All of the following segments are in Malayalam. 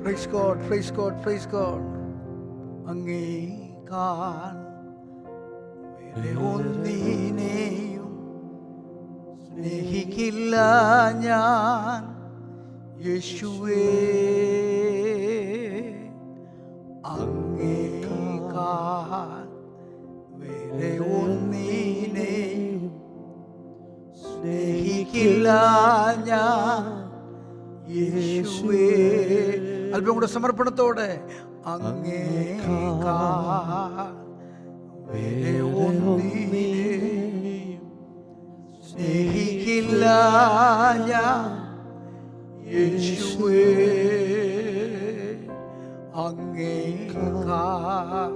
Praise God, praise God, praise God. അങ്ങേക്കാൾ വേറെ ഒന്നിനെയും സ്നേഹിക്കില്ല ഞാൻ യേശുവേ. അങ്ങേക്കാൾ വേറെ ഒന്നിനെയും സ്നേഹിക്കില്ല ഞാൻ യേശുവേ. അല്പം കൂടെ സമർപ്പണത്തോടെ. അങ്ങേക്കാൾ വേറെ ഒന്നിനെയും സ്നേഹിക്കില്ല ഞാൻ യേശുവേ. അങ്ങേക്കാൾ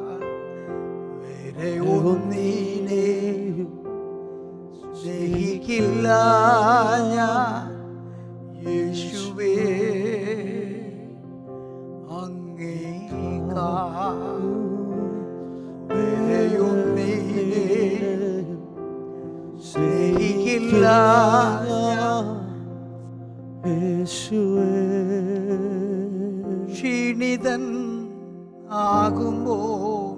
വേറെ ഒന്നിനെയും സ്നേഹിക്കില്ല ഞാൻ യേശുവേ. അങ്ങേക്കാൾ വേറെ ഒന്നിനെയും സ്നേഹിക്കില്ല ഞാൻ യേശുവേ. ക്ഷീണിതൻ ആകുമ്പോൾ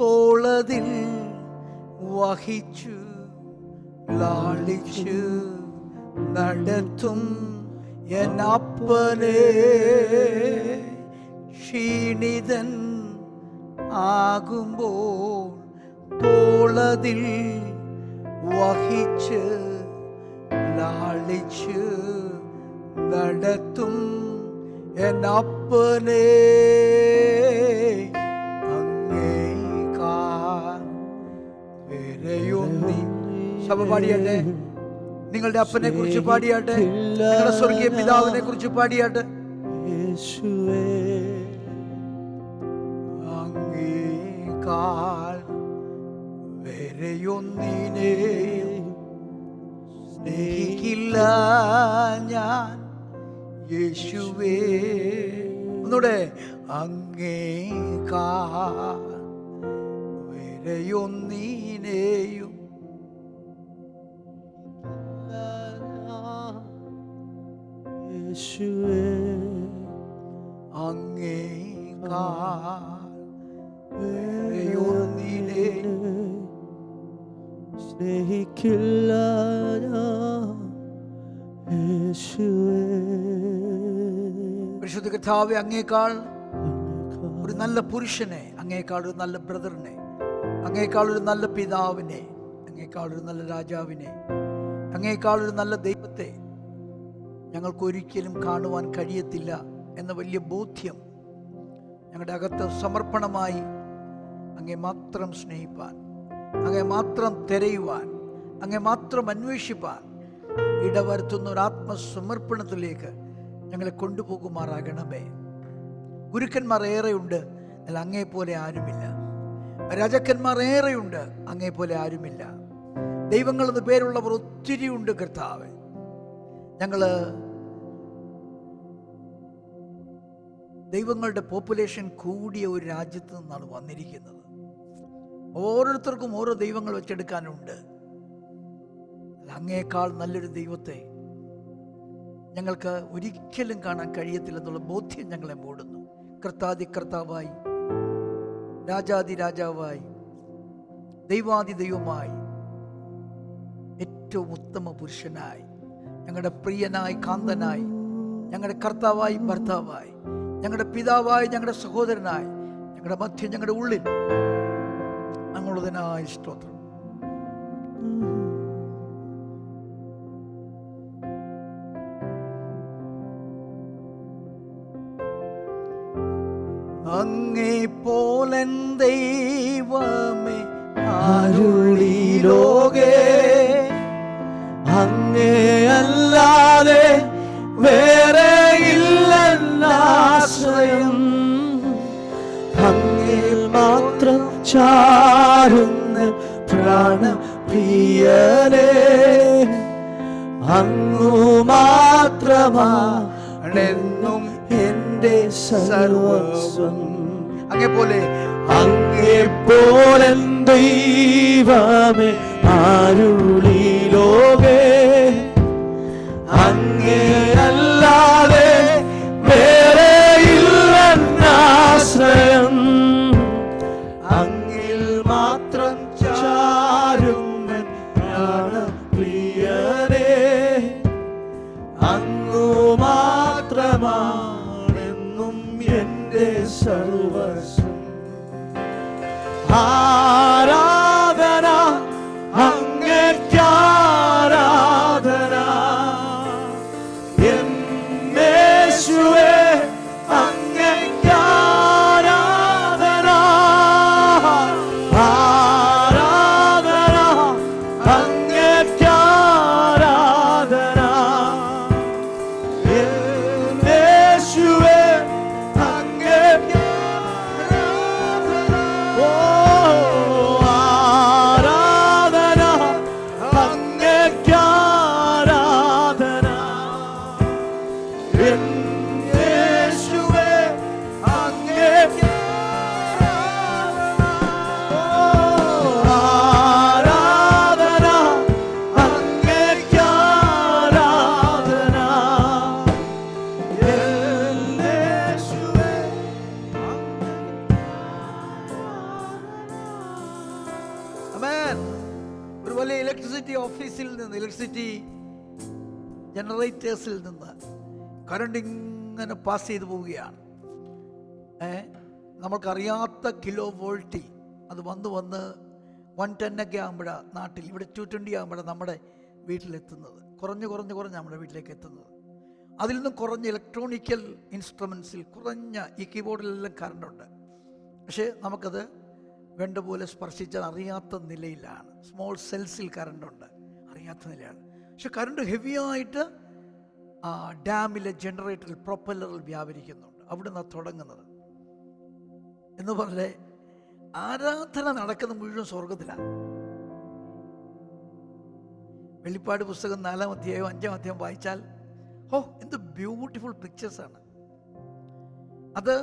തോളതിൽ വഹിച്ചു ലാളിച്ചു നടത്തും എന്നപ്പനെ. ക്ഷീണിതൻ ആകുമ്പോൾ തോളതിൽ വഹിച്ച് ലാളിച്ച് നടത്തും എന്നപ്പനെ. അങ്ങേക്കാൾ വേറെയൊന്നി സഭ പാടിയാട്ടെ. നിങ്ങളുടെ അപ്പനെ കുറിച്ച് പാടിയാട്ടെ, നിങ്ങളുടെ സ്വർഗീയ പിതാവിനെ കുറിച്ച് പാടിയാട്ടെ. അങ്ങേക്കാൾ വേറെയൊന്നിനെയും സ്നേഹിക്കില്ല ഞാൻ യേശുവേ. ഒന്നൂടെ. അങ്ങേക്കാൾ വേറെയൊന്നിനെയും യേശുവേ. അങ്ങേക്കാൾ വേറെയൊന്നിനെയും സ്നേഹിക്കില്ല യേശുവേ. പരിശുദ്ധ കർത്താവേ, അങ്ങേക്കാൾ ഒരു നല്ല പുരുഷനെ, അങ്ങേക്കാൾ ഒരു നല്ല ബ്രദറിനെ, അങ്ങേക്കാൾ ഒരു നല്ല പിതാവിനെ, അങ്ങേക്കാൾ ഒരു നല്ല രാജാവിനെ, അങ്ങേക്കാൾ ഒരു നല്ല ദൈവത്തെ ഞങ്ങൾക്കൊരിക്കലും കാണുവാൻ കഴിയത്തില്ല എന്ന വലിയ ബോധ്യം ഞങ്ങളുടെ അകത്ത് സമർപ്പണമായി അങ്ങേ മാത്രം സ്നേഹിപ്പാൻ, അങ്ങേ മാത്രം തിരയുവാൻ, അങ്ങേ മാത്രം അന്വേഷിപ്പാൻ ഇടവരുത്തുന്ന ഒരു ആത്മസമർപ്പണത്തിലേക്ക് ഞങ്ങളെ കൊണ്ടുപോകുമാറാകണമേ. ഗുരുക്കന്മാർ ഏറെയുണ്ട്, എന്നാൽ അങ്ങേപ്പോലെ ആരുമില്ല. രാജാക്കന്മാർ ഏറെയുണ്ട്, അങ്ങേപ്പോലെ ആരുമില്ല. ദൈവങ്ങളെന്ന് പേരുള്ളവർ ഒത്തിരി ഉണ്ട് കർത്താവേ. ഞങ്ങള് ദൈവങ്ങളുടെ പോപ്പുലേഷൻ കൂടിയ ഒരു രാജ്യത്ത് നിന്നാണ് വന്നിരിക്കുന്നത്. ഓരോരുത്തർക്കും ഓരോ ദൈവങ്ങൾ വെച്ചെടുക്കാനുണ്ട്. അങ്ങേക്കാൾ നല്ലൊരു ദൈവത്തെ ഞങ്ങൾക്ക് ഒരിക്കലും കാണാൻ കഴിയത്തില്ലെന്നുള്ള ബോധ്യം ഞങ്ങളെ മൂടുന്നു. കർത്താതി കർത്താവായി, രാജാതി രാജാവായി, ദൈവാതി ദൈവമായി, ഏറ്റവും ഉത്തമ പുരുഷനായി, ഞങ്ങളുടെ പ്രിയനായി, കാന്തനായി, ഞങ്ങളുടെ കർത്താവായി, ഭർത്താവായി, ഞങ്ങളുടെ പിതാവായി, ഞങ്ങളുടെ സഹോദരനായി, ഞങ്ങളുടെ മധ്യം, ഞങ്ങളുടെ ഉള്ളിൽ അങ്ങുള്ളതിനായി സ്തോത്രം. അങ്ങേ പോലൻ ദൈവമേ ആരുളീ ലോകേ, അങ്ങേ അല്ലാതെ വേറെ ഇല്ലെന്നാശ്രയം. അങ്ങേ മാത്രം ചാരുന്ന പ്രാണപ്രിയനേ, അങ്ങു മാത്രമാണെന്നും എന്റെ സർവസ്വം. അങ്ങേപ്പോലെ അങ്ങേപ്പോലെ ദൈവമേ ആരുളീ ലോകേ, അങ്ങേ അല്ലാതെ വേറെ ഇല്ല അങ്ങേക്കാണെന്നും എന്റെ സർവസ്വം. ആരാധന അങ്ങേക്കാരാധന യേശുവേ അങ്ങേക്കാരാധന. ആരാധന അങ്ങേക്കാരാധന യേശുവേ അങ്ങേക്കാരാധന. ഓ ആരാധന അങ്ങേക്കാരാധന യേശുവേ അങ്ങേക്കാരാധന. ഓ ആരാധന അങ്ങേക്കാരാധന യേശുവേ ആമേൻ. ഒരു വലിയ ഇലക്ട്രിസിറ്റി ഓഫീസിൽ നിന്ന്, ഇലക്ട്രിസിറ്റി ജനറേറ്റേഴ്സിൽ നിന്ന് കറണ്ട് ഇങ്ങനെ പാസ് ചെയ്തു പോവുകയാണ്. നമ്മൾക്കറിയാത്ത കിലോ വോൾട്ടിൽ അത് വന്ന് 110 ഒക്കെ ആകുമ്പോഴാണ് നാട്ടിൽ, ഇവിടെ 220 ആകുമ്പോഴാണ് നമ്മുടെ വീട്ടിലെത്തുന്നത്. കുറഞ്ഞ് നമ്മുടെ വീട്ടിലേക്ക് എത്തുന്നത്. അതിൽ നിന്നും കുറഞ്ഞ ഇലക്ട്രോണിക്കൽ ഇൻസ്ട്രുമെൻസിൽ കുറഞ്ഞ ഈ കീബോർഡിലെല്ലാം കറണ്ടുണ്ട്. പക്ഷേ നമുക്കത് വേണ്ട പോലെ സ്പർശിച്ചാൽ അറിയാത്ത നിലയിലാണ്. സ്മോൾ സെൽസിൽ കറണ്ടുണ്ട്, അറിയാത്ത നിലയാണ്. പക്ഷെ കറണ്ട് ഹെവിയായിട്ട് ഡാമിലെ ജനറേറ്ററിൽ പ്രൊപ്പല്ലറിൽ വ്യാപരിക്കുന്നുണ്ട്. അവിടെ നിന്നാണ് തുടങ്ങുന്നത്. എന്ന് പറഞ്ഞേ ആരാധന നടക്കുന്ന മുഴുവൻ സ്വർഗത്തിലാണ്. വെളിപ്പാട് പുസ്തകം 4-ാം അധ്യായം 5-ാം അധ്യായം വായിച്ചാൽ എന്ത് ബ്യൂട്ടിഫുൾ പിക്ചേഴ്സാണ്. അത്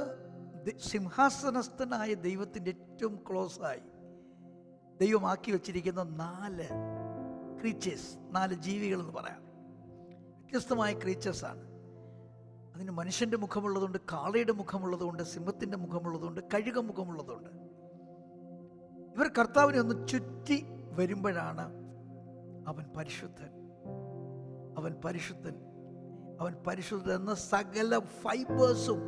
സിംഹാസനസ്ഥനായ ദൈവത്തിൻ്റെ ഏറ്റവും ക്ലോസായി ദൈവമാക്കി വച്ചിരിക്കുന്ന 4 ക്രീച്ചേഴ്സ്, 4 ജീവികൾ എന്ന് പറയാം. വ്യത്യസ്തമായ ക്രീച്ചേഴ്സാണ്. അതിന് മനുഷ്യൻ്റെ മുഖമുള്ളതുകൊണ്ട്, കാളയുടെ മുഖമുള്ളതുകൊണ്ട്, സിംഹത്തിൻ്റെ മുഖമുള്ളതുകൊണ്ട്, കഴുക മുഖമുള്ളതുകൊണ്ട്. ഇവർ കർത്താവിനെ ഒന്ന് ചുറ്റി വരുമ്പോഴാണ് അവൻ പരിശുദ്ധൻ, അവൻ പരിശുദ്ധൻ, അവൻ പരിശുദ്ധൻ എന്ന സകല ഫൈബേഴ്സും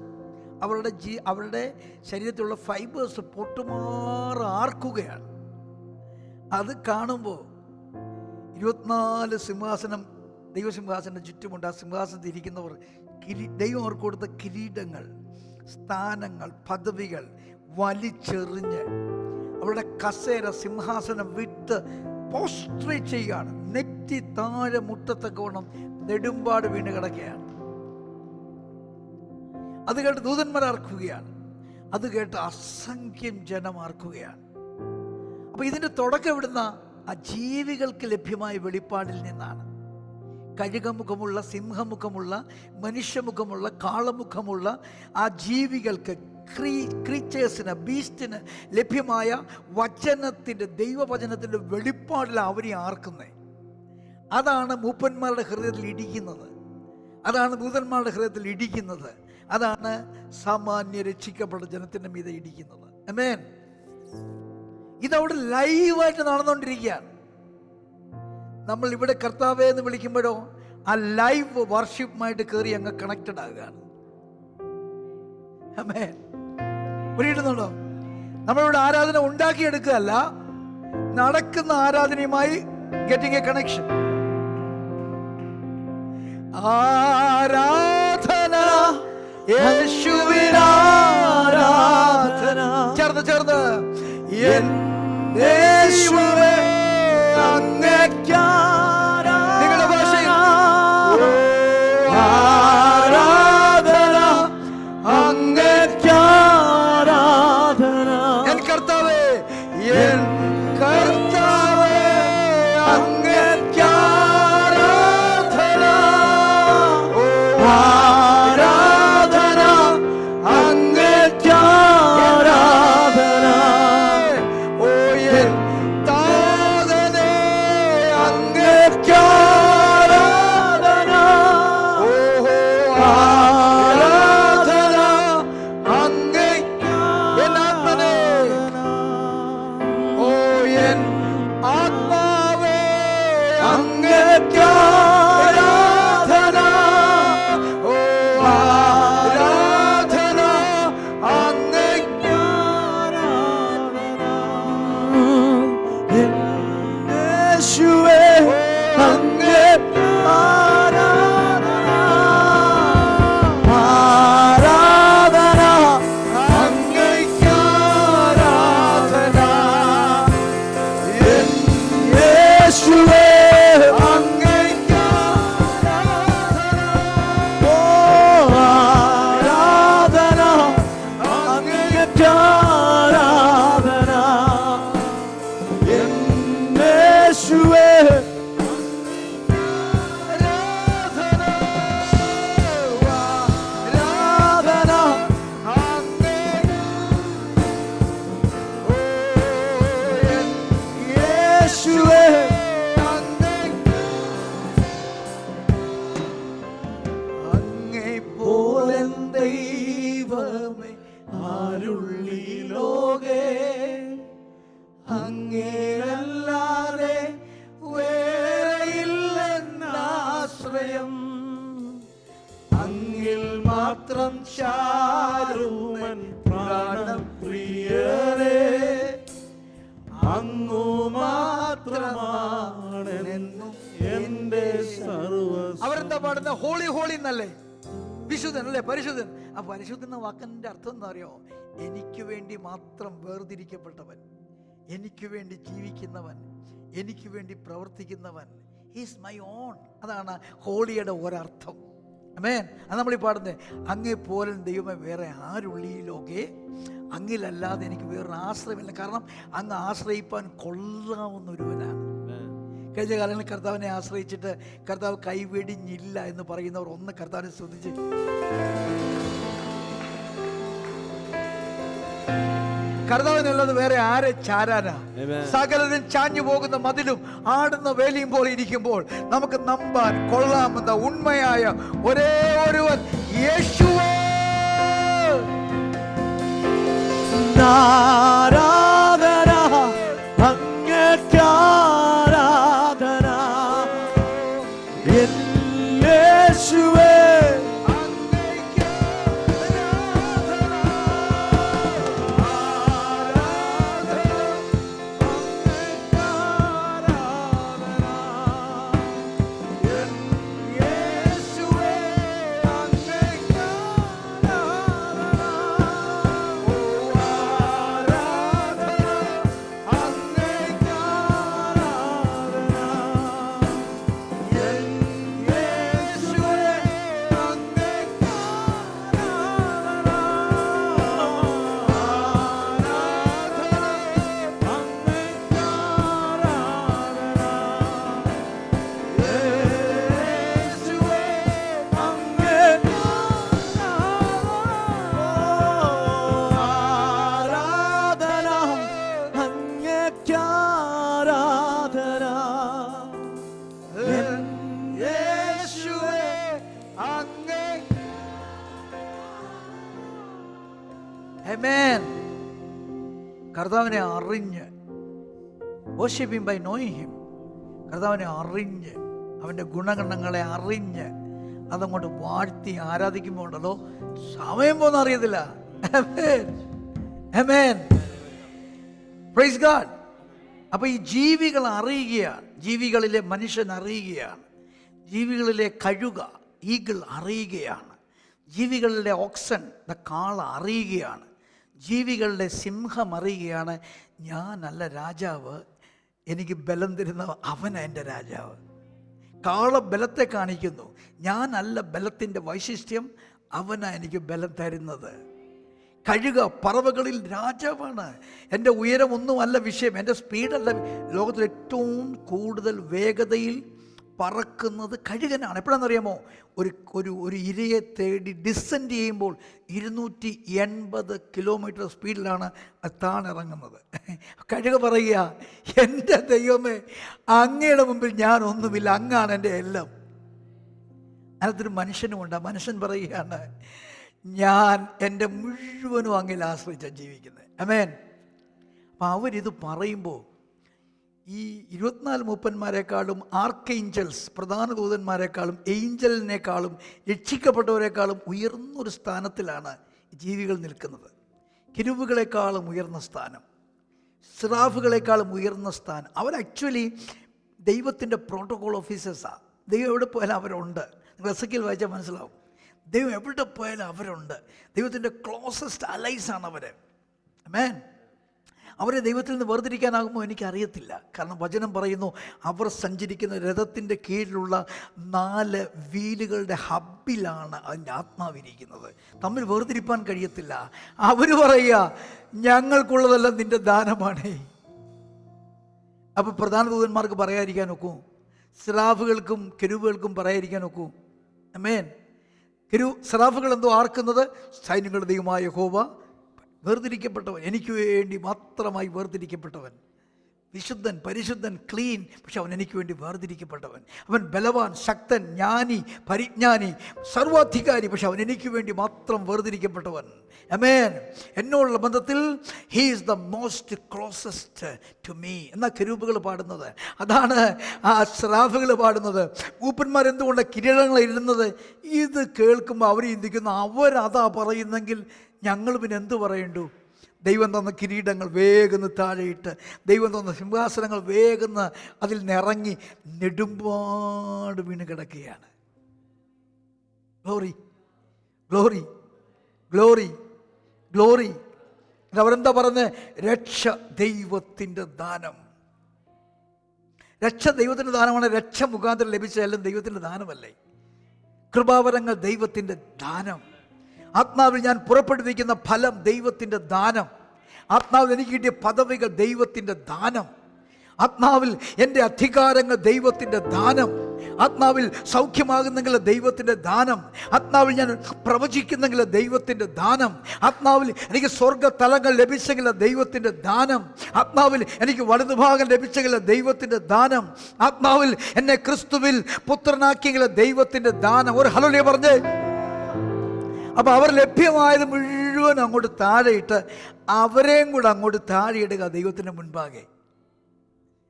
അവരുടെ ശരീരത്തിലുള്ള ഫൈബേഴ്സ് പൊട്ടുമാറ് ആർക്കുകയാണ്. അത് കാണുമ്പോൾ 24 സിംഹാസനം, ദൈവസിംഹാസനം ചുറ്റുമുണ്ട്. ആ സിംഹാസനത്തിൽ ഇരിക്കുന്നവർ ദൈവം അവർക്ക് കൊടുത്ത കിരീടങ്ങൾ, സ്ഥാനങ്ങൾ, പദവികൾ വലിച്ചെറിഞ്ഞ് അവരുടെ കസേര, സിംഹാസനം വിട്ട് പോസ്ട്രേറ്റ് ചെയ്യുകയാണ്. നെറ്റി താഴെ മുട്ടത്തക്കവണ്ണം നെടുമ്പാട് വീണ് കിടക്കുകയാണ്. അത് കേട്ട് ദൂതന്മാർ ആർക്കുകയാണ്. അത് കേട്ട് അസംഖ്യം ജനം ആർക്കുകയാണ്. അപ്പൊ ഇതിന്റെ തുടക്കം എവിടുന്ന? ആ ജീവികൾക്ക് ലഭ്യമായ വെളിപ്പാടിൽ നിന്നാണ്. കഴുകമുഖമുള്ള, സിംഹമുഖമുള്ള, മനുഷ്യമുഖമുള്ള, കാളമുഖമുള്ള ആ ജീവികൾക്ക്, ക്രീച്ചേഴ്സിന്, ബീസ്റ്റിന് ലഭ്യമായ വചനത്തിൻ്റെ, ദൈവവചനത്തിൻ്റെ വെളിപ്പാടിലാണ് അവരെ ആർക്കുന്നത്. അതാണ് മൂപ്പന്മാരുടെ ഹൃദയത്തിൽ ഇടിക്കുന്നത്. അതാണ് ദൂതന്മാരുടെ ഹൃദയത്തിൽ ഇടിക്കുന്നത്. അതാണ് സാമാന്യ രക്ഷിക്കപ്പെട്ട ജനത്തിൻ്റെ മീതെ ഇടിക്കുന്നത്. ആമേൻ. ഇതവിടെ ലൈവായിട്ട് നടന്നുകൊണ്ടിരിക്കുകയാണ്. നമ്മൾ ഇവിടെ കർത്താവേ എന്ന് വിളിക്കുമ്പോഴോ ആ ലൈവ് വർഷിപ്പുമായിട്ട് കയറി അങ്ങ് കണക്റ്റഡ് ആകുകയാണ്. ആമേൻ. പിടിയിട്ടുന്നുണ്ടോ? നമ്മളിവിടെ ആരാധന ഉണ്ടാക്കിയെടുക്കുകയല്ല, നടക്കുന്ന ആരാധനയുമായി ഗെറ്റിംഗ് എ കണക്ഷൻ. ആരാധന യേശുവിനാരാധന. ചേർന്ന് യേശുവേ അങ്ങേക്കാരാധന. നിങ്ങളുടെ ഭാഷയിൽ ആരാധന അങ്ങേക്കാരാധന. എൻ കർത്താവേ, എൻ കർത്താവേ അങ്ങേക്കാരാധന. ആരാധന അങ്ങേക്കാരാധന. ഓ എൻ താ ചാരുമൻ പ്രാണപ്രിയരേ, അങ്ങു മാത്രമാണെന്നും എന്റെ സർവ്വ. അവരെന്താ പാടുന്ന? ഹോളി ഹോളി എന്നല്ലേ? വിശുദ്ധൻ അല്ലേ? പരിശുദ്ധൻ. ആ പരിശുദ്ധൻ എന്ന വാക്കിന്റെ അർത്ഥം എന്താ അറിയോ? എനിക്ക് വേണ്ടി മാത്രം വേർതിരിക്കപ്പെട്ടവൻ, എനിക്ക് വേണ്ടി ജീവിക്കുന്നവൻ, എനിക്ക് വേണ്ടി പ്രവർത്തിക്കുന്നവൻ. He's my own. അതാണ് ഹോളിയുടെ ഒരർത്ഥം. ആമേൻ. അത് നമ്മൾ ഈ പാടുന്നത്. അങ്ങേ പോലെ ദൈവമേ വേറെ ആരുള്ളിയിലൊക്കെ, അങ്ങിലല്ലാതെ എനിക്ക് വേറൊരു ആശ്രയമില്ല. കാരണം അങ്ങ് ആശ്രയിപ്പാൻ കൊള്ളാവുന്ന ഒരുവനാണ്. കഴിഞ്ഞ കാലങ്ങളിൽ കർത്താവിനെ ആശ്രയിച്ചിട്ട് കർത്താവ് കൈവെടിഞ്ഞില്ല എന്ന് പറയുന്നവർ ഒന്ന് കർത്താവിനെ സ്തുതിച്ച്. കർത്താവിനുള്ളത് വേറെ ആരെ ചാരാനാ? സകലരും ചാഞ്ഞു പോകുന്ന മതിലും ആടുന്ന വേലിയും പോലെ ഇരിക്കുമ്പോൾ നമുക്ക് നമ്പാൻ കൊള്ളാമെന്ന ഉണ്മയായ ഒരേ ഒരുവൻ യേശുവേ. ആരാധന അങ്ങേക്കാരാധന യേശുവേ. Amen. കർത്താവിനെ അറിഞ്ഞ്, worship him by knowing him. കർത്താവിനെ അറിഞ്ഞ്, അവൻ്റെ ഗുണഗണങ്ങളെ അറിഞ്ഞ് അതങ്ങോട്ട് വാഴ്ത്തി ആരാധിക്കുമ്പോൾ ഉണ്ടല്ലോ, സമയം പോലും അറിയത്തില്ല. Amen. Amen. Praise God. അപ്പോൾ ഈ ജീവികൾ അറിയുകയാണ്, ജീവികളിലെ മനുഷ്യൻ അറിയുകയാണ്, ജീവികളിലെ കഴുക ഈഗിൾ അറിയുകയാണ്, ജീവികളിലെ ഓക്സൺ കാള അറിയുകയാണ്, ജീവികളുടെ സിംഹം അറിയുകയാണ്, ഞാനല്ല രാജാവ്, എനിക്ക് ബലം തരുന്ന അവനാ എൻ്റെ രാജാവ്. കാള ബലത്തെ കാണിക്കുന്നു, ഞാനല്ല ബലത്തിൻ്റെ വൈശിഷ്ട്യം, അവനാ എനിക്ക് ബലം തരുന്നത്. കഴുക പറവകളിൽ രാജാവാണ്. എൻ്റെ ഉയരമൊന്നുമല്ല വിഷയം, എൻ്റെ സ്പീഡല്ല. ലോകത്തിൽ ഏറ്റവും കൂടുതൽ വേഗതയിൽ പറക്കുന്നത് കഴുകനാണ്. എപ്പോഴാണെന്നറിയാമോ? ഒരു ഇരയെ തേടി ഡിസെൻഡ് ചെയ്യുമ്പോൾ 280 കിലോമീറ്റർ സ്പീഡിലാണ് താണിറങ്ങുന്നത്. കഴുക പറയുക, എൻ്റെ ദൈവമേ, അങ്ങയുടെ മുമ്പിൽ ഞാനൊന്നുമില്ല, അങ്ങാണ് എൻ്റെ എല്ലാം. അതിനകത്തൊരു മനുഷ്യനുമുണ്ട്. ആ മനുഷ്യൻ പറയുകയാണ്, ഞാൻ എൻ്റെ മുഴുവനും അങ്ങിൽ ആശ്രയിച്ചാണ് ജീവിക്കുന്നത്. ആമേൻ. അപ്പം അവരിത് പറയുമ്പോൾ ഈ 24 മൂപ്പന്മാരെക്കാളും ആർക്കേഞ്ചൽസ്, പ്രധാന ദൂതന്മാരെക്കാളും ഏഞ്ചലിനേക്കാളും രക്ഷിക്കപ്പെട്ടവരെക്കാളും ഉയർന്നൊരു സ്ഥാനത്തിലാണ് ജീവികൾ നിൽക്കുന്നത്. കിരുബുകളെക്കാളും ഉയർന്ന സ്ഥാനം, സിറാഫുകളെക്കാളും ഉയർന്ന സ്ഥാനം. അവർ ആക്ച്വലി ദൈവത്തിൻ്റെ പ്രോട്ടോകോൾ ഓഫീസേഴ്സാണ്. ദൈവം എവിടെ പോയാലും അവരുണ്ട്. നിങ്ങൾ എസെക്കിയേൽ വായിച്ചാൽ മനസ്സിലാവും. ദൈവം എവിടെ പോയാലും അവരുണ്ട്. ദൈവത്തിൻ്റെ ക്ലോസസ്റ്റ് അലൈസാണ് അവർ. ആമേൻ. അവരെ ദൈവത്തിൽ നിന്ന് വേർതിരിക്കാനാകുമോ എനിക്കറിയത്തില്ല. കാരണം വചനം പറയുന്നു, അവർ സഞ്ചരിക്കുന്ന രഥത്തിൻ്റെ കീഴിലുള്ള 4 വീലുകളുടെ ഹബ്ബിലാണ് അതിൻ്റെ ആത്മാവിരിക്കുന്നത്. തമ്മിൽ വേർതിരിപ്പാൻ കഴിയത്തില്ല. അവർ പറയുക, ഞങ്ങൾക്കുള്ളതെല്ലാം നിൻ്റെ ദാനമാണേ. അപ്പോൾ പ്രധാന ദൂതന്മാർക്ക് പറയാതിരിക്കാൻ ഒക്കൂ? സിറാഫുകൾക്കും കെരൂബുകൾക്കും പറയാതിരിക്കാൻ ഒക്കൂ? ആമേൻ. സിറാഫുകൾ എന്തോ ആർക്കുന്നത്? സൈന്യങ്ങളുടെ ദൈവമായ യഹോവ വേർതിരിക്കപ്പെട്ടവൻ, എനിക്ക് വേണ്ടി മാത്രമായി വേർതിരിക്കപ്പെട്ടവൻ. വിശുദ്ധൻ, പരിശുദ്ധൻ, ക്ലീൻ. പക്ഷെ അവൻ എനിക്ക് വേണ്ടി വേർതിരിക്കപ്പെട്ടവൻ. അവൻ ബലവാൻ, ശക്തൻ, ജ്ഞാനി, പരിജ്ഞാനി, സർവാധികാരി. പക്ഷെ അവൻ എനിക്ക് വേണ്ടി മാത്രം വേർതിരിക്കപ്പെട്ടവൻ. ആമേൻ. എന്നോടുള്ള ബന്ധത്തിൽ he is the most closest to me എന്ന കെരൂബുകൾ പാടുന്നത്. അതാണ് ആ സ്രാഫുകൾ പാടുന്നത്. മൂപ്പന്മാർ എന്തുകൊണ്ട് കിരീടങ്ങൾ ഇടുന്നത്? ഇത് കേൾക്കുമ്പോൾ അവർ ചിന്തിക്കുന്നു, അവരതാ പറയുന്നെങ്കിൽ ഞങ്ങൾ പിന്നെ എന്ത് പറയണ്ടു? ദൈവം തന്ന കിരീടങ്ങൾ വേഗം താഴെയിട്ട്, ദൈവം തന്ന സിംഹാസനങ്ങൾ വേഗം അതിൽ നിറങ്ങി നെടുമ്പാട് വീണ് കിടക്കുകയാണ്. Glory, glory, glory, glory. അവരെന്താ പറഞ്ഞത്? രക്ഷ ദൈവത്തിൻ്റെ ദാനം. രക്ഷ ദൈവത്തിൻ്റെ ദാനമാണ്. രക്ഷ മുഖാന്തരം ലഭിച്ചതെല്ലാം ദൈവത്തിൻ്റെ ദാനമല്ലേ? കൃപാവരങ്ങൾ ദൈവത്തിൻ്റെ ദാനം. ആത്മാവിൽ ഞാൻ പുറപ്പെടുവിക്കുന്ന ഫലം ദൈവത്തിൻ്റെ ദാനം. ആത്മാവിൽ എനിക്ക് കിട്ടിയ പദവികൾ ദൈവത്തിൻ്റെ ദാനം. ആത്മാവിൽ എൻ്റെ അധികാരങ്ങൾ ദൈവത്തിൻ്റെ ദാനം. ആത്മാവിൽ സൗഖ്യമാകുന്നെങ്കിൽ ദൈവത്തിൻ്റെ ദാനം. ആത്മാവിൽ ഞാൻ പ്രവചിക്കുന്നെങ്കിൽ ദൈവത്തിൻ്റെ ദാനം. ആത്മാവിൽ എനിക്ക് സ്വർഗതലങ്ങൾ ലഭിച്ചെങ്കിൽ ദൈവത്തിൻ്റെ ദാനം. ആത്മാവിൽ എനിക്ക് വലതുഭാഗം ലഭിച്ചെങ്കിൽ ദൈവത്തിൻ്റെ ദാനം. ആത്മാവിൽ എന്നെ ക്രിസ്തുവിൽ പുത്രനാക്കിയെങ്കിൽ ദൈവത്തിൻ്റെ ദാനം. ഒരു ഹല്ലേലൂയ പറഞ്ഞേ. അപ്പം അവർ ലഭ്യമായത് മുഴുവൻ അങ്ങോട്ട് താഴെയിട്ട് അവരെയും കൂടെ അങ്ങോട്ട് താഴെയിടുക ദൈവത്തിൻ്റെ മുൻപാകെ.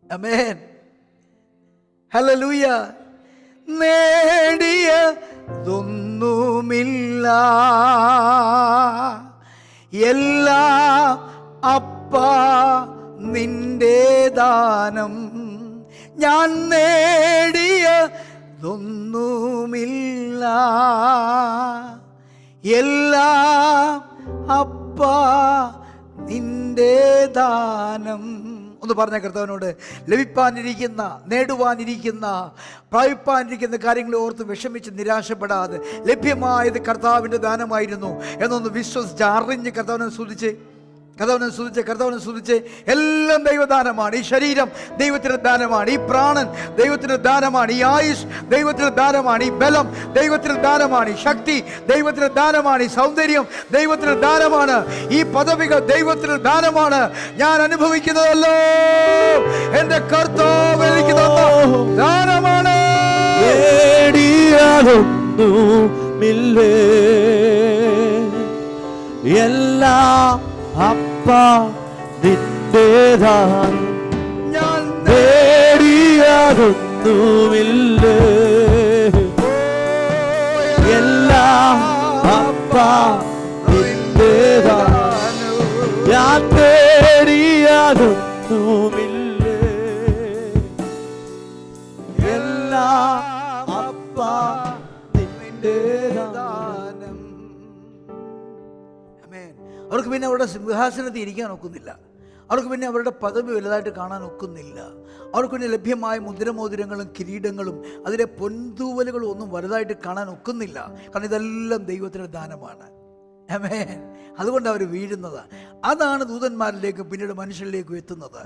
ആമേൻ, ഹല്ലേലൂയ. നേടിയതൊന്നുമില്ല, എല്ലാം അപ്പാ നിന്റെ ദാനം. ഞാൻ നേടിയതൊന്നുമില്ല, എല്ലാം അപ്പാ നിന്റെ ദാനം. ഒന്ന് പറഞ്ഞ കർത്താവിനോട്, ലഭിപ്പാനിരിക്കുന്ന, നേടുവാനിരിക്കുന്ന, പ്രാപിപ്പാനിരിക്കുന്ന കാര്യങ്ങളെ ഓർത്ത് വിഷമിച്ച് നിരാശപ്പെടാതെ ലഭ്യമായത് കർത്താവിൻ്റെ ദാനമായിരുന്നു എന്നൊന്ന് വിശ്വസിച്ച് അറിഞ്ഞ് കർത്താവിനെ സ്തുതിച്ച്, കർത്താവിനെ സ്തുതിച്ച്, കർത്താവിനെ സ്തുതിച്ച്. എല്ലാം ദൈവദാനമാണ്. ഈ ശരീരം ദൈവത്തിൻ്റെ ദാനമാണ്. ഈ പ്രാണൻ ദൈവത്തിൻ്റെ ദാനമാണ്. ഈ ആയുഷ് ദൈവത്തിൻ്റെ ദാനമാണ്. ഈ ബലം ദൈവത്തിൻ്റെ ദാനമാണ്. ഈ ശക്തി ദൈവത്തിൻ്റെ ദാനമാണ്. ഈ സൗന്ദര്യം ദൈവത്തിൻ്റെ ദാനമാണ്. ഈ പദവികൾ ദൈവത്തിൻ്റെ ദാനമാണ്. ഞാൻ അനുഭവിക്കുന്നതല്ലോ എൻ്റെ കർത്താവ് എനിക്ക് തന്ന ദാനമാണ്. എല്ലാം അപ്പാ നിന്റെ ദാനം. ഞാൻ നേടിയതൊന്നുമില്ലേ, എല്ലാം അപ്പാ നിന്റെ ദാനം. ഞാൻ നേടിയതൊന്നുമില്ലേ, എല്ലാം അപ്പാ നിന്റെ ദാനം. അവർക്ക് പിന്നെ അവരുടെ സിംഹാസനത്തിൽ ഇരിക്കാൻ ഒക്കുന്നില്ല. അവർക്ക് പിന്നെ അവരുടെ പദവി വലുതായിട്ട് കാണാൻ ഒക്കുന്നില്ല. അവർക്ക് പിന്നെ ലഭ്യമായ മുദ്രമോതിരങ്ങളും കിരീടങ്ങളും അതിലെ പൊൻതൂവലുകളും ഒന്നും വലുതായിട്ട് കാണാൻ ഒക്കുന്നില്ല. കാരണം ഇതെല്ലാം ദൈവത്തിൻ്റെ ദാനമാണ്. ആമേൻ. അതുകൊണ്ട് അവർ വീഴുന്നത്. അതാണ് ദൂതന്മാരിലേക്കും പിന്നീട് മനുഷ്യരിലേക്കും എത്തുന്നത്.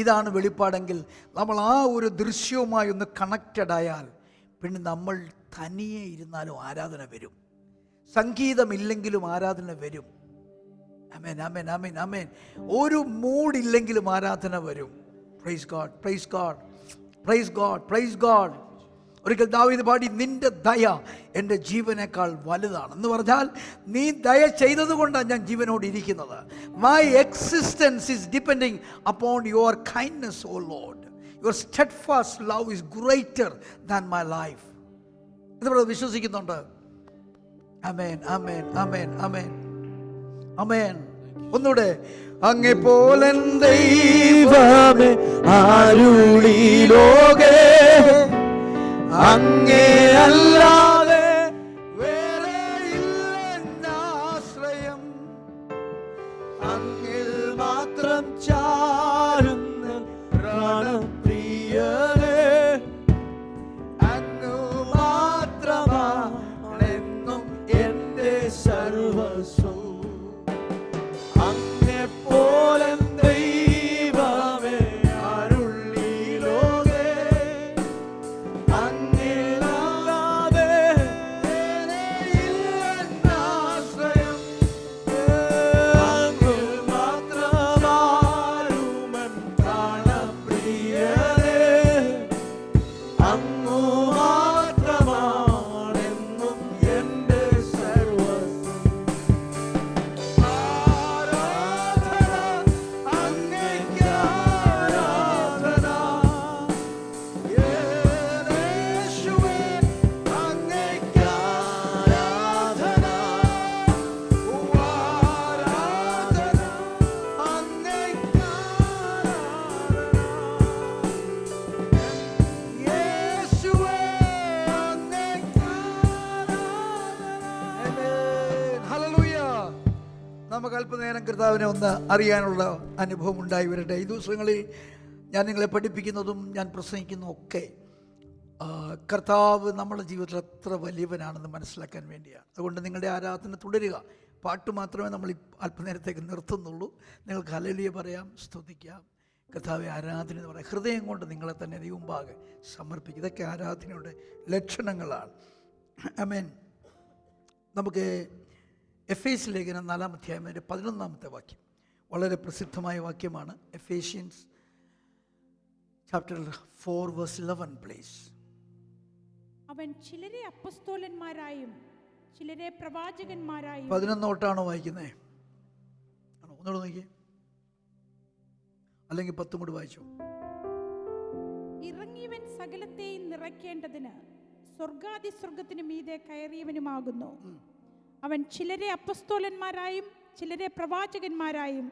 ഇതാണ് വെളിപ്പാടെങ്കിൽ നമ്മൾ ആ ഒരു ദൃശ്യവുമായി ഒന്ന് കണക്റ്റഡ് ആയാൽ പിന്നെ നമ്മൾ തനിയെ ഇരുന്നാലും ആരാധന വരും. സംഗീതമില്ലെങ്കിലും ആരാധന വരും. ആമേൻ, ആമേൻ, ആമേൻ, ആമേൻ. ഒരു മൂഡില്ലെങ്കിലും ആരാധന വരും. Praise God, praise God, praise God, praise God. ഒരിക്കൽ ദാവീദ് പാടി, നിന്റെ ദയ എൻ്റെ ജീവനേക്കാൾ വലുതാണ്. എന്ന് പറഞ്ഞാൽ നീ ദയ ചെയ്തത് കൊണ്ടാണ് ഞാൻ ജീവനോട് ഇരിക്കുന്നത്. My existence is depending upon your kindness, o lord. Your steadfast love is greater than my life. ഇതിവിടെ വിശ്വസിക്കുന്നുണ്ട്. ആമേൻ, ആമേൻ, ആമേൻ, ആമേൻ, ആമേൻ. ഒന്നുകൂടെ, അങ്ങേ പോലെ ദൈവമേ ആരുളി ലോകേ, അങ്ങേ അല്ലാതെ വേറെ ഇല്ലെന്നാശ്രയം, അങ്ങിൽ മാത്രം ചാരുന്ന പ്രാണപ്രിയനേ, അങ്ങ് മാത്രമാണെന്നും എന്റെ സർവസ്വം. അങ്ങേ പോലെ ദൈവമേ അരുളി ലോകേ, അങ്ങിലല്ലാതെ വേറെ ഇല്ലെന്നാശ്രയം, അങ്ങിൽ മാത്രമാരുമൻ പ്രാണപ്രിയനേ. നമുക്ക് അല്പനേരം കർത്താവിനെ ഒന്ന് അറിയാനുള്ള അനുഭവം ഉണ്ടായി വരട്ടെ. ഈ ദിവസങ്ങളിൽ ഞാൻ നിങ്ങളെ പഠിപ്പിക്കുന്നതും ഞാൻ പ്രസംഗിക്കുന്നതും ഒക്കെ കർത്താവ് നമ്മുടെ ജീവിതത്തിൽ എത്ര വലിയവനാണെന്ന് മനസ്സിലാക്കാൻ വേണ്ടിയാണ്. അതുകൊണ്ട് നിങ്ങളുടെ ആരാധന തുടരുക. പാട്ട് മാത്രമേ നമ്മൾ ഈ അല്പനേരത്തേക്ക് നിർത്തുന്നുള്ളൂ. നിങ്ങൾക്ക് ഹല്ലേലൂയ പറയാം, സ്തുതിക്കാം, കർത്താവെ ആരാധന എന്ന് പറയാം. ഹൃദയം കൊണ്ട് നിങ്ങളെ തന്നെ ദൈവമുമ്പാകെ സമർപ്പിക്കുക. ഇതൊക്കെ ആരാധനയുടെ ലക്ഷണങ്ങളാണ്. ആമേൻ. നമുക്ക് എഫേസ്യ ലേഖനം 4-ാം അധ്യായം 11-ാമത്തെ വാക്യം വളരെ പ്രസിദ്ധമായ വാക്യമാണ്. Ephesians chapter 4:11 please. അവൻ ചിലരെ അപ്പസ്തോലന്മാരായും ചിലരെ പ്രവാചകന്മാരായും. 11 തൊട്ടാണോ വായിക്കുന്നത്? ആണോ? ഒന്നുകൂടെ നോക്കിയേ, അല്ലെങ്കിൽ 10 കൂടി വായിച്ചോ. ഇറങ്ങിയവൻ സകലത്തെയും നിറയ്ക്കേണ്ടതിന് സ്വർഗാതിസ്വർഗത്തിന് മീതെ കയറിയവനുമാകുന്നു. അവൻ ചിലരെ അപ്പസ്തോലന്മാരായും ചിലരെ പ്രവാചകന്മാരായും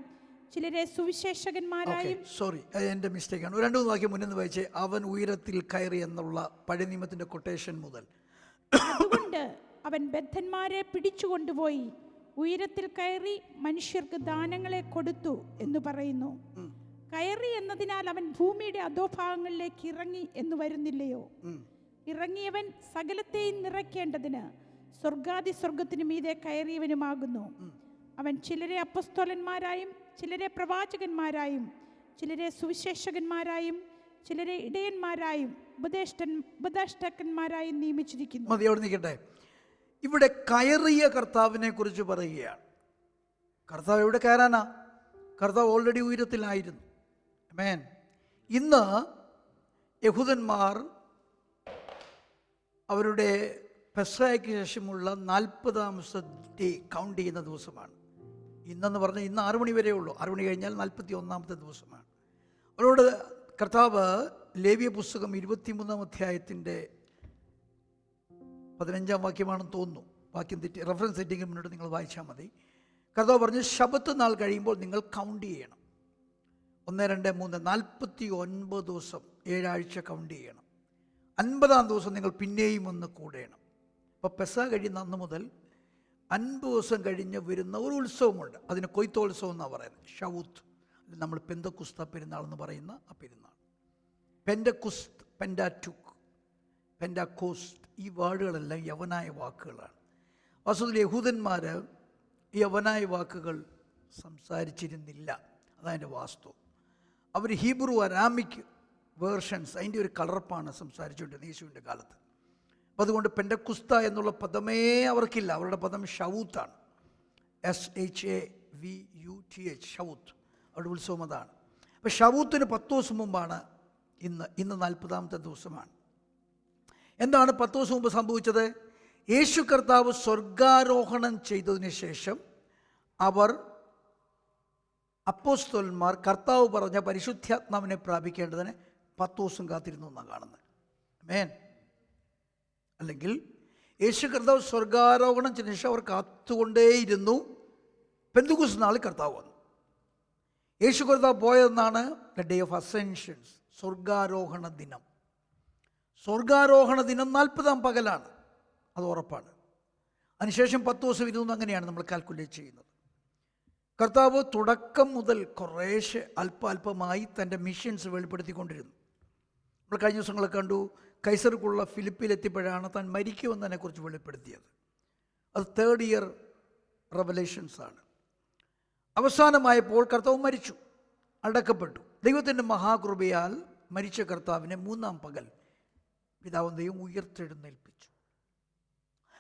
ചിലരെ സുവിശേഷകന്മാരായും. സോറി, എൻ്റെ മിസ്റ്റേക്കാണ്. 2-3 വാക്യം മുന്നിൽ വായിച്ചേ. അവൻ ഉയരത്തിൽ കയറി എന്നുള്ള പഴയ നിയമത്തിന്റെ കൊട്ടേഷൻ മുതൽ. അതുകൊണ്ട് അവൻ ബദ്ധന്മാരെ പിടിച്ചുകൊണ്ടുപോയി ഉയരത്തിൽ കയറി മനുഷ്യർക്ക് ദാനങ്ങളെ കൊടുത്തു എന്ന് പറയുന്നു. കയറി എന്നതിനാൽ അവൻ ഭൂമിയുടെ അധോഭാഗങ്ങളിലേക്ക് ഇറങ്ങി എന്ന് വരുന്നില്ലയോ? ഇറങ്ങിയവൻ സകലത്തെയും നിറയ്ക്കേണ്ടതിന് സ്വർഗാതിസ്വർഗത്തിനു മീതെ കയറിയവനുമാകുന്നു. അവൻ ചിലരെ അപ്പസ്തോലന്മാരായും ചിലരെ പ്രവാചകന്മാരായും ചിലരെ സുവിശേഷകന്മാരായും ചിലരെ ഇടയന്മാരായും ഉപദേഷ്ടാക്കന്മാരായും നിയമിച്ചിരിക്കുന്നു. മതി, അവിടെ നിൽക്കട്ടെ. ഇവിടെ കയറിയ കർത്താവിനെ കുറിച്ച് പറയുകയാണ്. കർത്താവ് എവിടെ കയറാനാ? കർത്താവ് ഓൾറെഡി ഉയരത്തിലായിരുന്നു. ആമേൻ. ഇന്ന് യഹൂദന്മാർ അവരുടെ പെസഹയ്ക്ക് ശേഷമുള്ള 40-ാമത്തെ ഡേ കൗണ്ട് ചെയ്യുന്ന ദിവസമാണ്. ഇന്നെന്ന് പറഞ്ഞാൽ ഇന്ന് 6 മണി വരെ ഉള്ളൂ. 6 മണി കഴിഞ്ഞാൽ 41-ാമത്തെ ദിവസമാണ്. അവരോട് കർത്താവ് ലേവ്യ പുസ്തകം 23-ാം അധ്യായത്തിൻ്റെ 15-ാം വാക്യമാണെന്ന് തോന്നുന്നു. വാക്യം തെറ്റി, റെഫറൻസ് സെറ്റിങ്ങിന് മുന്നോട്ട് നിങ്ങൾ വായിച്ചാൽ മതി. കർത്താവ് പറഞ്ഞു, ശബത്ത് നാൾ കഴിയുമ്പോൾ നിങ്ങൾ കൗണ്ട് ചെയ്യണം. 1, 2, 3 49 ദിവസം, 7 ആഴ്ച കൗണ്ട് ചെയ്യണം. 50-ാം ദിവസം നിങ്ങൾ പിന്നെയും ഒന്ന് കൂടണം. അപ്പോൾ പെസഹ കഴിയുന്ന അന്ന് മുതൽ 50 ദിവസം കഴിഞ്ഞ് വരുന്ന ഒരു ഉത്സവമുണ്ട്. അതിന് കൊയ്ത്തോത്സവം എന്നാണ് പറയുന്നത്, ഷവൂത്ത്. നമ്മൾ പെന്തക്കുസ്ത പെരുന്നാൾ എന്ന് പറയുന്ന ആ പെരുന്നാൾ. പെൻഡക്കുസ്ത്, പെൻഡാറ്റുക്ക്, പെൻഡാക്കോസ്റ്റ്, ഈ വാക്കുകളെല്ലാം യവനായ വാക്കുകളാണ്. വാസ്തവത്തിൽ യഹൂദന്മാർ ഈ യവനായ വാക്കുകൾ സംസാരിച്ചിരുന്നില്ല. അതതിൻ്റെ വാസ്തവം. അവർ ഹീബ്രു, അരാമിക് വേർഷൻസ്, അതിൻ്റെ ഒരു കളർപ്പാണ് സംസാരിച്ചുകൊണ്ടിരുന്നത് യേശുവിൻ്റെ കാലത്ത്. അപ്പോൾ അതുകൊണ്ട് പെൻഡക്കുസ്ത എന്നുള്ള പദമേ അവർക്കില്ല. അവരുടെ പദം ഷവൂത്താണ്. SHAVUTH, ഷവൂത്ത്. അവരുടെ ഉത്സവം അതാണ്. അപ്പോൾ ഷവൂത്തിന് 10 ദിവസം മുമ്പാണ് ഇന്ന് 40-ാമത്തെ ദിവസമാണ്. എന്താണ് 10 ദിവസം മുമ്പ് സംഭവിച്ചത്? യേശു കർത്താവ് സ്വർഗാരോഹണം ചെയ്തതിന് ശേഷം അവർ അപ്പോസ്തലന്മാർ കർത്താവ് പറഞ്ഞ പരിശുദ്ധാത്മാവിനെ പ്രാപിക്കേണ്ടതിന് 10 ദിവസം കാത്തിരുന്നു എന്നാണ് കാണുന്നത്. ആമേൻ. അല്ലെങ്കിൽ യേശു കർത്താവ് സ്വർഗാരോഹണം ചെയ്ത ശേഷം അവർ കാത്തുകൊണ്ടേയിരുന്നു. പെന്തക്കോസ്ത് നാളിൽ കർത്താവ് വന്നു. യേശു കർത്താവ് പോയതെന്നാണ് ദ ഡേ ഓഫ് അസെൻഷൻസ്, സ്വർഗാരോഹണ ദിനം. സ്വർഗാരോഹണ ദിനം 40-ാം പകലാണ്, അത് ഉറപ്പാണ്. അതിനുശേഷം 10 ദിവസം ഇരുന്നു. അങ്ങനെയാണ് നമ്മൾ കാൽക്കുലേറ്റ് ചെയ്യുന്നത്. കർത്താവ് തുടക്കം മുതൽ കുറേശ്ശെ അല്പമായി തൻ്റെ മിഷൻസ് വെളിപ്പെടുത്തിക്കൊണ്ടിരുന്നു. നമ്മൾ കഴിഞ്ഞ ദിവസങ്ങളെ കണ്ടു. കൈസർക്കുള്ള ഫിലിപ്പിലെത്തിയപ്പോഴാണ് താൻ മരിക്കുമെന്നതിനെക്കുറിച്ച് വെളിപ്പെടുത്തിയത്. അത് 3rd ഇയർ റെവലേഷൻസാണ്. അവസാനമായപ്പോൾ കർത്താവ് മരിച്ചു, അടക്കപ്പെട്ടു. ദൈവത്തിൻ്റെ മഹാകൃപയാൽ മരിച്ച കർത്താവിനെ 3-ാം പകൽ പിതാവും ദൈവം ഉയർത്തെഴുന്നേൽപ്പിച്ചു.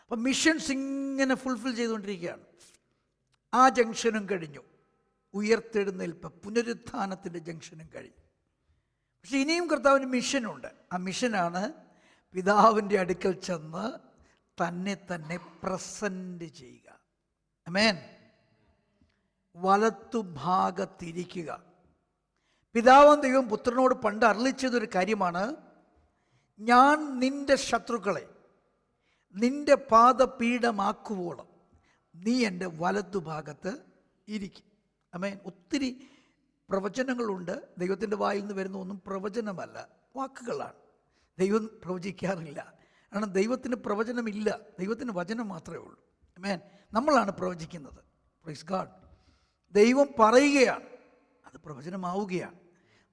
അപ്പം മിഷൻസ് ഇങ്ങനെ ഫുൾഫിൽ ചെയ്തുകൊണ്ടിരിക്കുകയാണ്. ആ ജംഗ്ഷനും കഴിഞ്ഞു. ഉയർത്തെഴുന്നേൽപ്പ്, പുനരുത്ഥാനത്തിൻ്റെ ജംഗ്ഷനും കഴിഞ്ഞു. പക്ഷെ ഇനിയും കർത്താവിന് മിഷനുണ്ട്. ആ മിഷനാണ് പിതാവിൻ്റെ അടുക്കൽ ചെന്ന് തന്നെ പ്രസൻറ്റ് ചെയ്യുക. ആമേൻ. വലത്തുഭാഗത്തിരിക്കുക. പിതാവും ദൈവം പുത്രനോട് പണ്ട് അരുളിച്ചതൊരു കാര്യമാണ്, ഞാൻ നിന്റെ ശത്രുക്കളെ നിന്റെ പാദപീഠമാക്കുവോളം നീ എൻ്റെ വലത്തുഭാഗത്ത് ഇരിക്കും. ആമേൻ. ഒത്തിരി പ്രവചനങ്ങളുണ്ട്. ദൈവത്തിൻ്റെ വായിൽ നിന്ന് വരുന്ന ഒന്നും പ്രവചനമല്ല, വാക്കുകളാണ്. ദൈവം പ്രവചിക്കാറില്ല. കാരണം ദൈവത്തിന് പ്രവചനമില്ല, ദൈവത്തിന് വചനം മാത്രമേ ഉള്ളൂ. ആമേൻ. നമ്മളാണ് പ്രവചിക്കുന്നത്. Praise God. ദൈവം പറയുകയാണ്, അത് പ്രവചനമാവുകയാണ്.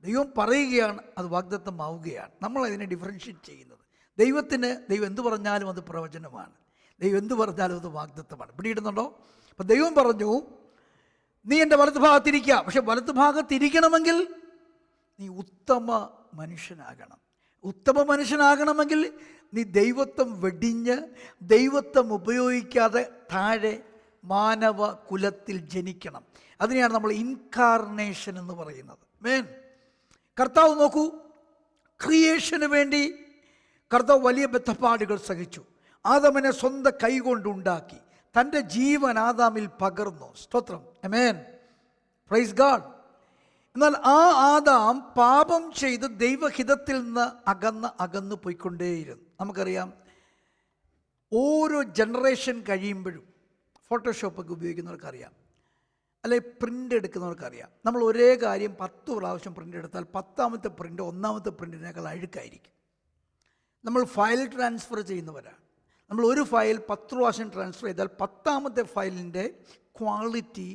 ദൈവം പറയുകയാണ്, അത് വാഗ്ദത്തമാവുകയാണ്. നമ്മൾ അതിനെ ഡിഫറൻഷ്യേറ്റ് ചെയ്യുന്നത്. ദൈവം എന്ത് പറഞ്ഞാലും അത് പ്രവചനമാണ്, ദൈവം എന്ത് പറഞ്ഞാലും അത് വാഗ്ദത്തമാണ്. പിടിയിടുന്നുണ്ടോ? അപ്പം ദൈവം പറഞ്ഞു, നീ എൻ്റെ വലത്ത് ഭാഗത്തിരിക്കുക. പക്ഷെ വലത്ത് ഭാഗത്തിരിക്കണമെങ്കിൽ നീ ഉത്തമ മനുഷ്യനാകണം. ഉത്തമ മനുഷ്യനാകണമെങ്കിൽ നീ ദൈവത്വം വെടിഞ്ഞ് ദൈവത്വം ഉപയോഗിക്കാതെ താഴെ മാനവ കുലത്തിൽ ജനിക്കണം. അതിനെയാണ് നമ്മൾ ഇൻകാർണേഷൻ എന്ന് പറയുന്നത്. കർത്താവ് നോക്കൂ, ക്രിയേഷന് വേണ്ടി കർത്താവ് വലിയ ബദ്ധപ്പാടുകൾ സഹിച്ചു. ആദാമിനെ സ്വന്തം കൈകൊണ്ടുണ്ടാക്കി, തൻ്റെ ജീവൻ ആദാമിൽ പകർന്നു. സ്തോത്രം, ആമേൻ, പ്രൈസ് ഗാഡ്. എന്നാൽ ആ ആദാം പാപം ചെയ്ത് ദൈവഹിതത്തിൽ നിന്ന് അകന്ന് പോയിക്കൊണ്ടേയിരുന്നു. നമുക്കറിയാം, ഓരോ ജനറേഷൻ കഴിയുമ്പോഴും ഫോട്ടോഷോപ്പൊക്കെ ഉപയോഗിക്കുന്നവർക്കറിയാം, അല്ലെ പ്രിൻ്റ് എടുക്കുന്നവർക്കറിയാം, നമ്മൾ ഒരേ കാര്യം 10 പ്രാവശ്യം പ്രിൻ്റ് എടുത്താൽ 10ാമത്തെ പ്രിൻ്റ് 1ാമത്തെ പ്രിൻറ്റിനേക്കാൾ അഴുക്കായിരിക്കും. നമ്മൾ ഫയൽ ട്രാൻസ്ഫർ ചെയ്യുന്നവരാണ്. നമ്മൾ ഒരു ഫയൽ 10 പ്രാവശ്യം ട്രാൻസ്ഫർ ചെയ്താൽ 10ാമത്തെ ഫയലിൻ്റെ ക്വാളിറ്റി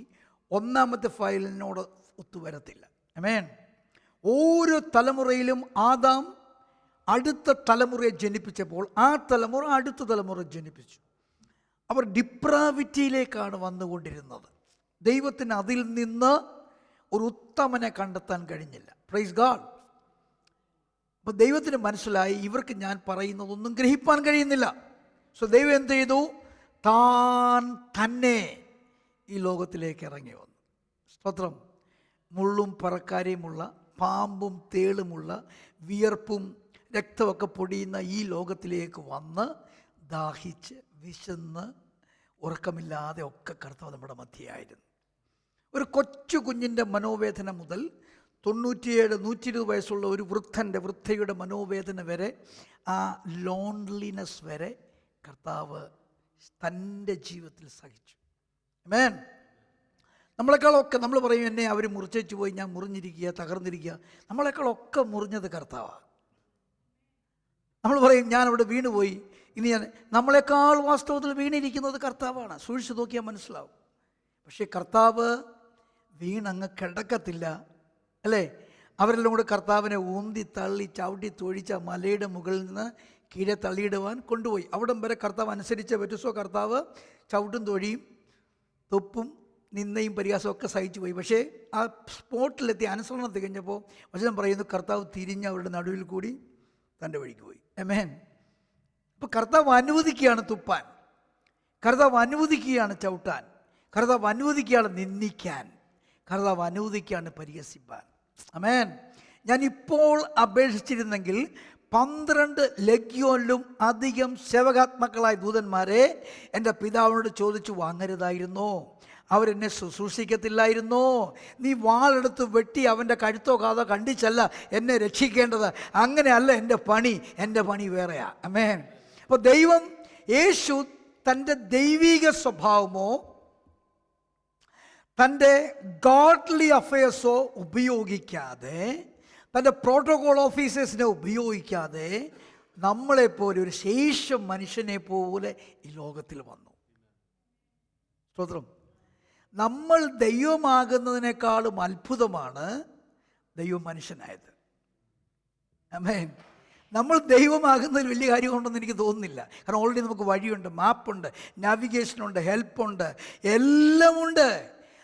1ാമത്തെ ഫയലിനോട് ഒത്തുവരത്തില്ല. ആമേൻ. ഓരോ തലമുറയിലും ആദാം അടുത്ത തലമുറയെ ജനിപ്പിച്ചപ്പോൾ ആ തലമുറ അടുത്ത തലമുറ ജനിപ്പിച്ചു. അവർ ഡിപ്രാവിറ്റിയിലേക്കാണ് വന്നുകൊണ്ടിരുന്നത്. ദൈവത്തിന് അതിൽ നിന്ന് ഒരു ഉത്തമനെ കണ്ടെത്താൻ കഴിഞ്ഞില്ല. Praise God. അപ്പോൾ ദൈവത്തിന് മനസ്സിലായി, ഇവർക്ക് ഞാൻ പറയുന്നതൊന്നും ഗ്രഹിപ്പാൻ കഴിയുന്നില്ല. സോ ദൈവം എന്ത് ചെയ്തു? താൻ തന്നെ ഈ ലോകത്തിലേക്ക് ഇറങ്ങി വന്നു. സ്തോത്രം. മുള്ളും പറക്കാരെയുമുള്ള, പാമ്പും തേളുമുള്ള, വിയർപ്പും രക്തമൊക്കെ പൊടിയുന്ന ഈ ലോകത്തിലേക്ക് വന്ന് ദാഹിച്ച് വിശന്ന് ഉറക്കമില്ലാതെ ഒക്കെ കർത്താവ് നമ്മുടെ മധ്യയായിരുന്നു. ഒരു കൊച്ചു കുഞ്ഞിൻ്റെ മനോവേദന മുതൽ 97-120 വയസ്സുള്ള ഒരു വൃദ്ധയുടെ മനോവേദന വരെ, ആ ലോൺലിനെസ് വരെ കർത്താവ് തൻ്റെ ജീവിതത്തിൽ സഹിച്ചു. ആമേൻ. നമ്മളെക്കാളൊക്കെ നമ്മൾ പറയും, എന്നെ അവർ മുറിച്ചു പോയി, ഞാൻ മുറിഞ്ഞിരിക്കുക, തകർന്നിരിക്കുക. നമ്മളെക്കാളൊക്കെ മുറിഞ്ഞത് കർത്താവാണ്. നമ്മൾ പറയും, ഞാൻ അവിടെ വീണുപോയി, ഇനി നമ്മളെക്കാൾ വാസ്തവത്തിൽ വീണിരിക്കുന്നത് കർത്താവാണ്. സൂക്ഷിച്ച് നോക്കിയാൽ മനസ്സിലാവും. പക്ഷേ കർത്താവ് വീണങ്ങ് കിടക്കത്തില്ല, അല്ലേ? അവരെല്ലാം കൂടെ കർത്താവിനെ ഊന്തി തള്ളി ചവിട്ടി തൊഴിച്ച മലയുടെ മുകളിൽ നിന്ന് കീഴെ തള്ളിയിടുവാൻ കൊണ്ടുപോയി. അവിടം വരെ കർത്താവ് അനുസരിച്ച് പറ്റൂ. സോ കർത്താവ് ചവിട്ടും തൊഴിയും തൊപ്പും നിന്നയും പരിഹാസമൊക്കെ സഹിച്ചു പോയി. പക്ഷേ ആ സ്പോട്ടിലെത്തി അനുസരണം തികഞ്ഞപ്പോൾ വചനം പറയുന്നു, കർത്താവ് തിരിഞ്ഞ് അവരുടെ നടുവിൽ കൂടി തൻ്റെ വഴിക്ക് പോയി. ആമേൻ. അപ്പോൾ കർത്താവ് അനുവദിക്കുകയാണ് തുപ്പാൻ, കർത്താവ് അനുവദിക്കുകയാണ് ചവിട്ടാൻ, കർത്താവ് അനുവദിക്കുകയാണ് നിന്ദിക്കാൻ, കർത്താവ് അനുവദിക്കുകയാണ് പരിഹസിപ്പാൻ. ആമേൻ. ഞാനിപ്പോൾ അപേക്ഷിച്ചിരുന്നെങ്കിൽ 12 ലഗ്യോനിലും അധികം സേവകാത്മക്കളായ ദൂതന്മാരെ എൻ്റെ പിതാവിനോട് ചോദിച്ചു വാങ്ങരുതായിരുന്നോ? അവരെന്നെ ശുശ്രൂഷിക്കത്തില്ലായിരുന്നോ? നീ വാളെടുത്ത് വെട്ടി അവൻ്റെ കഴുത്തോ കാതോ കണ്ടിച്ചല്ല എന്നെ രക്ഷിക്കേണ്ടത്. അങ്ങനെയല്ല എൻ്റെ പണി വേറെയാ. ആമേൻ. അപ്പോൾ ദൈവം, യേശു തൻ്റെ ദൈവിക സ്വഭാവമോ തൻ്റെ ഗോഡ്ലി അഫയേഴ്സോ ഉപയോഗിക്കാതെ, തൻ്റെ പ്രോട്ടോകോൾ ഓഫീസേഴ്സിനെ ഉപയോഗിക്കാതെ നമ്മളെപ്പോലെ ഒരു ശേഷം മനുഷ്യനെ പോലെ ഈ ലോകത്തിൽ വന്നു. സ്തോത്രം. നമ്മൾ ദൈവമാകുന്നതിനേക്കാളും അത്ഭുതമാണ് ദൈവം മനുഷ്യനായത്. ആമേൻ. നമ്മൾ ദൈവമാകുന്നതിൽ വലിയ കാര്യമുണ്ടെന്ന് എനിക്ക് തോന്നുന്നില്ല. കാരണം ഓൾറെഡി നമുക്ക് വഴിയുണ്ട്, മാപ്പുണ്ട്, നാവിഗേഷനുണ്ട്, ഹെൽപ്പുണ്ട്, എല്ലാം ഉണ്ട്.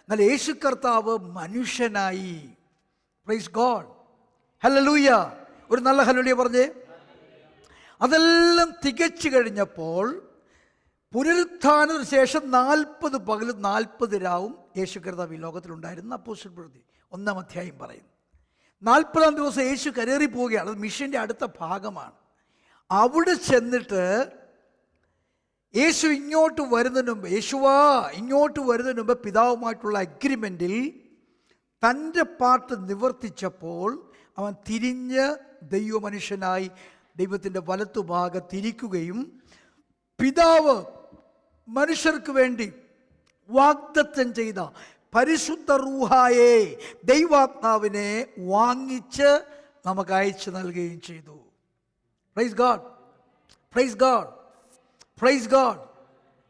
എന്നാൽ യേശു കർത്താവ് മനുഷ്യനായി. Praise God. ഹല്ലേലൂയ. ഒരു നല്ല ഹല്ലേലൂയ പറഞ്ഞേ. അതെല്ലാം തികച്ചു കഴിഞ്ഞപ്പോൾ പുനരുത്ഥാനത്തിന് ശേഷം 40 പകലും 40 രാവും യേശു കർത്താവ് ഈ ലോകത്തിലുണ്ടായിരുന്ന അപ്പോസ്തല പ്രവൃത്തി 1-ാം അധ്യായം പറയുന്നു. 40-ാം ദിവസം യേശു കരേറി പോവുകയാണ്. അത് മിഷൻ്റെ അടുത്ത ഭാഗമാണ്. അവിടെ ചെന്നിട്ട് യേശു ഇങ്ങോട്ട് വരുന്നതിന് മുമ്പ് പിതാവുമായിട്ടുള്ള അഗ്രിമെൻറ്റിൽ തൻ്റെ പാർട്ട് നിവർത്തിച്ചപ്പോൾ അവൻ തിരിഞ്ഞ് ദൈവമനുഷ്യനായി ദൈവത്തിൻ്റെ വലത്തുഭാഗത്തിരിക്കുകയും പിതാവ് മനുഷ്യർക്ക് വേണ്ടി വാഗ്ദത്തം ചെയ്ത പരിശുദ്ധ റൂഹായെ, ദൈവാത്മാവിനെ വാങ്ങിച്ച് നമുക്ക് അയച്ചു നൽകുകയും ചെയ്തു. Praise God, praise God, praise God,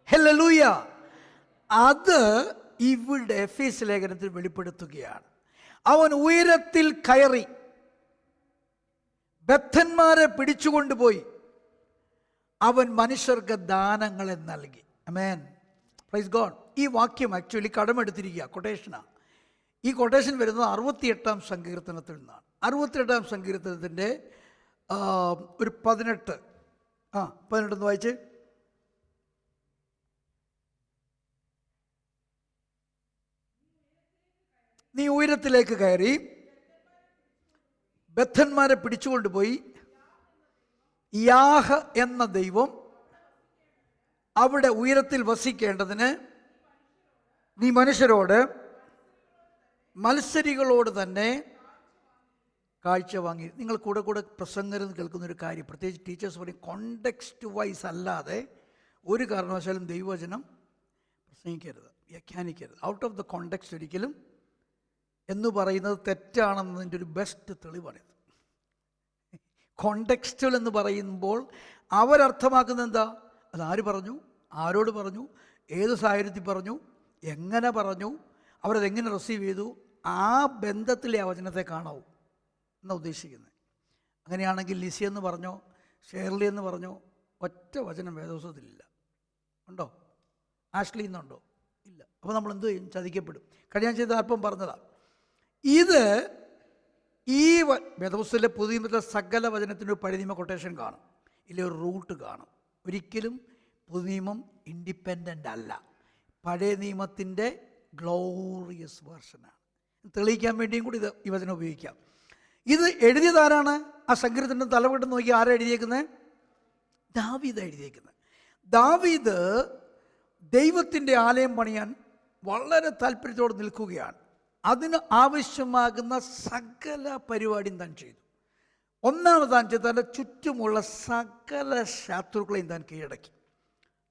hallelujah. അത് ഇവിടെ എഫേസ്യ ലേഖനത്തിൽ വെളിപ്പെടുത്തുകയാണ്. അവൻ ഉയരത്തിൽ കയറി ബദ്ധന്മാരെ പിടിച്ചുകൊണ്ടുപോയി അവൻ മനുഷ്യർക്ക് ദാനങ്ങളെ നൽകി. ആമേൻ, പ്രൈസ് ഗോഡ്. ഈ വാക്യം ആക്ച്വലി കടമെടുത്തിരിക്കുക, കൊട്ടേഷനാണ്. ഈ കൊട്ടേഷൻ വരുന്നത് 68-ാം സങ്കീർത്തനത്തിൽ നിന്നാണ്. 68-ാം സങ്കീർത്തനത്തിൻ്റെ ഒരു 18 ഒന്ന് വായിച്ച്. നീ ഉയരത്തിലേക്ക് കയറി ബദ്ധന്മാരെ പിടിച്ചുകൊണ്ടുപോയി യാഹ് എന്ന ദൈവം അവിടെ ഉയരത്തിൽ വസിക്കേണ്ടതിന് നീ മനുഷ്യരോട് മത്സരികളോട് തന്നെ കാഴ്ച വാങ്ങി. നിങ്ങൾ കൂടെ കൂടെ പ്രസംഗം കേൾക്കുന്നൊരു കാര്യം, പ്രത്യേകിച്ച് ടീച്ചേഴ്സ് പറയും, കോണ്ടെക്സ്റ്റ് വൈസ് അല്ലാതെ ഒരു കാരണവശാലും ദൈവവചനം പ്രസംഗിക്കരുത്, വ്യാഖ്യാനിക്കരുത്. ഔട്ട് ഓഫ് ദ കോണ്ടെക്സ്റ്റ് ഒരിക്കലും എന്ന് പറയുന്നത് തെറ്റാണെന്നതിൻ്റെ ഒരു ബെസ്റ്റ് തെളിവാണിത്. കോണ്ടെക്സ്റ്റുകൾ എന്ന് പറയുമ്പോൾ അവരർത്ഥമാക്കുന്നത് എന്താ? അതാര് പറഞ്ഞു, ആരോട് പറഞ്ഞു, ഏത് സാഹചര്യത്തിൽ പറഞ്ഞു, എങ്ങനെ പറഞ്ഞു, അവരതെങ്ങനെ റിസീവ് ചെയ്തു, ആ ബന്ധത്തിലെ ആ വചനത്തെ കാണാവൂ എന്നാണ് ഉദ്ദേശിക്കുന്നത്. അങ്ങനെയാണെങ്കിൽ ലിസി എന്ന് പറഞ്ഞോ, ഷേർലി എന്ന് പറഞ്ഞോ, ഒറ്റ വചനം വേദപുസ്തകത്തിലില്ല. ഉണ്ടോ? ആഷ്ലി എന്നുണ്ടോ? ഇല്ല. അപ്പോൾ നമ്മൾ എന്ത് ചെയ്യും? ചതിക്കപ്പെടും. കഴിഞ്ഞ ചെയ്ത അല്പം പറഞ്ഞതാണ് ഇത്. ഈ വേദപുസ്തകത്തിലെ പുതിയ നിയമത്തിലെ സകല വചനത്തിൻ്റെ ഒരു പഴയ നിയമ കൊട്ടേഷൻ കാണും, ഇല്ല ഒരു റൂട്ട് കാണും. ഒരിക്കലും പുതിയ നിയമം ഇൻഡിപെൻഡൻ്റ് അല്ല, പഴയ നിയമത്തിൻ്റെ ഗ്ലോറിയസ് വേർഷനാണ്. തെളിയിക്കാൻ വേണ്ടിയും കൂടി ഇത് ഈ വചനം ഉപയോഗിക്കാം. ഇത് എഴുതിയതാരാണ്? ആ സങ്കീർത്തനത്തിൻ്റെ തലവെട്ട് നോക്കി ആരാ എഴുതിയേക്കുന്നത്? ദാവീദ് എഴുതിയേക്കുന്നത്. ദാവീദ് ദൈവത്തിൻ്റെ ആലയം പണിയാൻ വളരെ താല്പര്യത്തോടെ നിൽക്കുകയാണ്. അതിന് ആവശ്യമാകുന്ന സകല പരിപാടിയും താൻ ചെയ്തു. ഒന്നാമത് താൻ ചെയ്ത് തൻ്റെ ചുറ്റുമുള്ള സകല ശത്രുക്കളെയും താൻ കീഴടക്കി.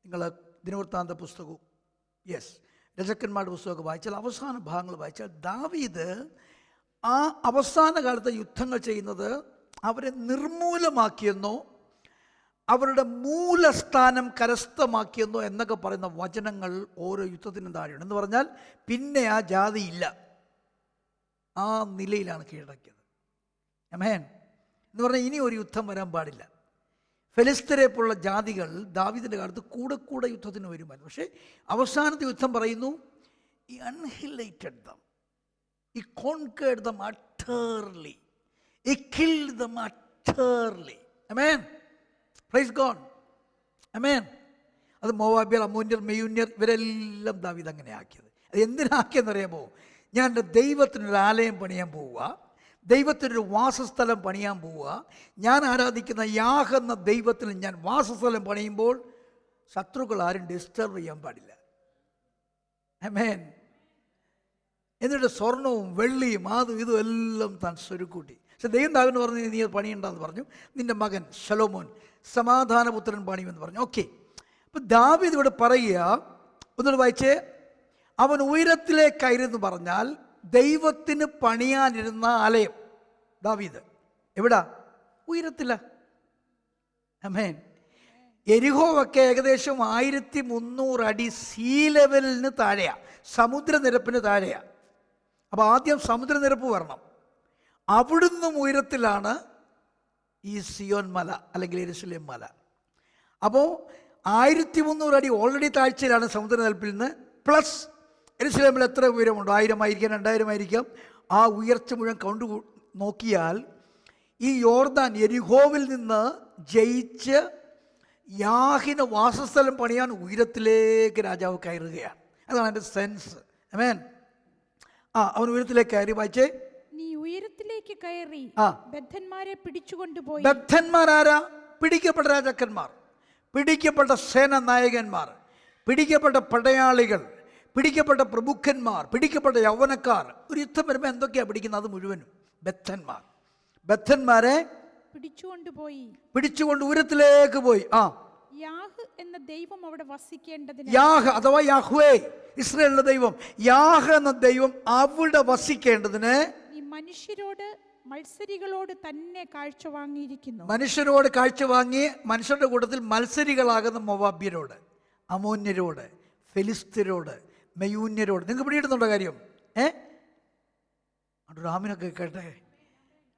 നിങ്ങൾ ദിനവൃത്താന്ത പുസ്തകവും രജക്കന്മാരുടെ പുസ്തകമൊക്കെ വായിച്ചാൽ, അവസാന ഭാഗങ്ങൾ വായിച്ചാൽ, ദാവീദ് ആ അവസാന കാലത്തെ യുദ്ധങ്ങൾ ചെയ്യുന്നത് അവരെ നിർമൂലമാക്കിയെന്നോ അവരുടെ മൂലസ്ഥാനം കരസ്ഥമാക്കിയെന്നോ എന്നൊക്കെ പറയുന്ന വചനങ്ങൾ ഓരോ യുദ്ധത്തിനും താഴെയുണ്ട്. എന്ന് പറഞ്ഞാൽ പിന്നെ ആ ജാതിയില്ല, ആ നിലയിലാണ് കീഴടക്കിയത്. ആമേൻ എന്ന് പറഞ്ഞാൽ ഇനി ഒരു യുദ്ധം വരാൻ പാടില്ല. ഫെലിസ്തരെ പോലുള്ള ജാതികൾ ദാവീദിൻ്റെ കാലത്ത് കൂടെ കൂടെ യുദ്ധത്തിന് വരുമായിരുന്നു. പക്ഷേ അവസാനത്തെ യുദ്ധം പറയുന്നു, ഈ അൺഹിലേറ്റഡ് ദം, ഈ കോൺകേർഡ് ദം അട്ടർലി, ഈ കിൽഡ് ദം അട്ടർലി. ആമേൻ, പ്രൈസ് ഗോഡ്. ആമേൻ. അത് മോവാബ്യർ, അമ്മോന്യർ, മെയൂന്യർ ഇവരെല്ലാം ദാവീദ് അങ്ങനെ ആക്കിയത്. അത് എന്തിനാക്കിയെന്നറിയാമോ? ഞാൻ എൻ്റെ ദൈവത്തിനൊരു ആലയം പണിയാൻ പോവുക, ദൈവത്തിനൊരു വാസസ്ഥലം പണിയാൻ പോവുക. ഞാൻ ആരാധിക്കുന്ന യാഹ് എന്ന ദൈവത്തിന് ഞാൻ വാസസ്ഥലം പണിയുമ്പോൾ ശത്രുക്കൾ ആരും ഡിസ്റ്റർബ് ചെയ്യാൻ പാടില്ല. ആമേൻ. എന്നിട്ട് സ്വർണവും വെള്ളിയും അതും ഇതും എല്ലാം താൻ സ്വരുക്കൂട്ടി. പക്ഷെ ദൈവം ദാവീദിനോട് പറഞ്ഞു, നീ അത് പണിയുണ്ടെന്ന് പറഞ്ഞു. നിൻ്റെ മകൻ ശലോമോൻ സമാധാനപുത്രൻ പണിയുമെന്ന് പറഞ്ഞു. ഓക്കെ. അപ്പം ദാവീദ് ഇവിടെ പറയുക, ഒന്നുകൂടെ വായിച്ചേ. അവൻ ഉയരത്തിലേക്കായിരുന്നു പറഞ്ഞാൽ ദൈവത്തിന് പണിയാനിരുന്ന ആലയം ദാവീദ് എവിടാ? ഉയരത്തില. ആമേൻ. യെരിഹോവൊക്കെ ഏകദേശം 1300 അടി സീ ലെവലിന് താഴെയാണ്, സമുദ്രനിരപ്പിന് താഴെയാണ്. അപ്പോൾ ആദ്യം സമുദ്രനിരപ്പ് വരണം, അവിടുന്ന് ഉയരത്തിലാണ് ഈ സിയോൻ മല അല്ലെങ്കിൽ യെരുശലേം മല. അപ്പോൾ 1300 അടി ഓൾറെഡി താഴ്ചയിലാണ് സമുദ്രനിരപ്പിൽ നിന്ന്. പ്ലസ് യെരുശലേമിൽ എത്ര ഉയരമുണ്ടോ? 1000 ആയിരിക്കാം, 2000 ആയിരിക്കാം. ആ ഉയർച്ച മുഴുവൻ കൗണ്ട് നോക്കിയാൽ ഈ യോർദാൻ യെരിഹോവിൽ നിന്ന് ജയിച്ച് യാഹിന് വാസസ്ഥലം പണിയാൻ ഉയരത്തിലേക്ക് രാജാവ് കയറുകയാണ്. അതാണ് എൻ്റെ സെൻസ്. ആമേൻ. അവൻ ഉയരത്തിലേക്ക് കയറി. വായിച്ചേ. നീ ഉയരത്തിലേക്ക് കയറി ബദ്ധന്മാരെ പിടിച്ചുകൊണ്ടുപോയി. ബദ്ധന്മാരാരാ? പിടിക്കപ്പെട്ട രാജാക്കന്മാർ, പിടിക്കപ്പെട്ട സേന നായകന്മാർ, പിടിക്കപ്പെട്ട പടയാളികൾ, പിടിക്കപ്പെട്ട പ്രമുഖന്മാർ, പിടിക്കപ്പെട്ട യൗവനക്കാർ. ഒരു യുദ്ധം വരുമ്പോൾ എന്തൊക്കെയാണ് പിടിക്കുന്നത്? അത് മുഴുവനും ബദ്ധന്മാർ. ബദ്ധന്മാരെ പിടിച്ചുകൊണ്ട് ഉയരത്തിലേക്ക് പോയി. യാഹ് എന്ന ദൈവം അവിടെ വസിക്കേണ്ടതിന്, യാഹ് അഥവാ യാഹ്വേ, ഇസ്രായേലിന്റെ ദൈവം, യാഹ് എന്ന ദൈവം അവിടെ വസിക്കേണ്ടതിന് ഈ മനുഷ്യരോട് മത്സരികളോട് തന്നെ കാഴ്ച വാങ്ങിയിരിക്കുന്നു. മനുഷ്യരോട് കാഴ്ച വാങ്ങി, മനുഷ്യരുടെ കൂട്ടത്തിൽ മത്സരികളാകുന്ന മോവാബ്യരോട്, അമോന്യരോട്, ഫെലിസ്ത്യരോട്, മെയൂന്യരോട്. നിങ്ങൾക്ക് പിടിയിടുന്നുണ്ടോ കാര്യം? രാമിനൊക്കെ കേട്ടെ.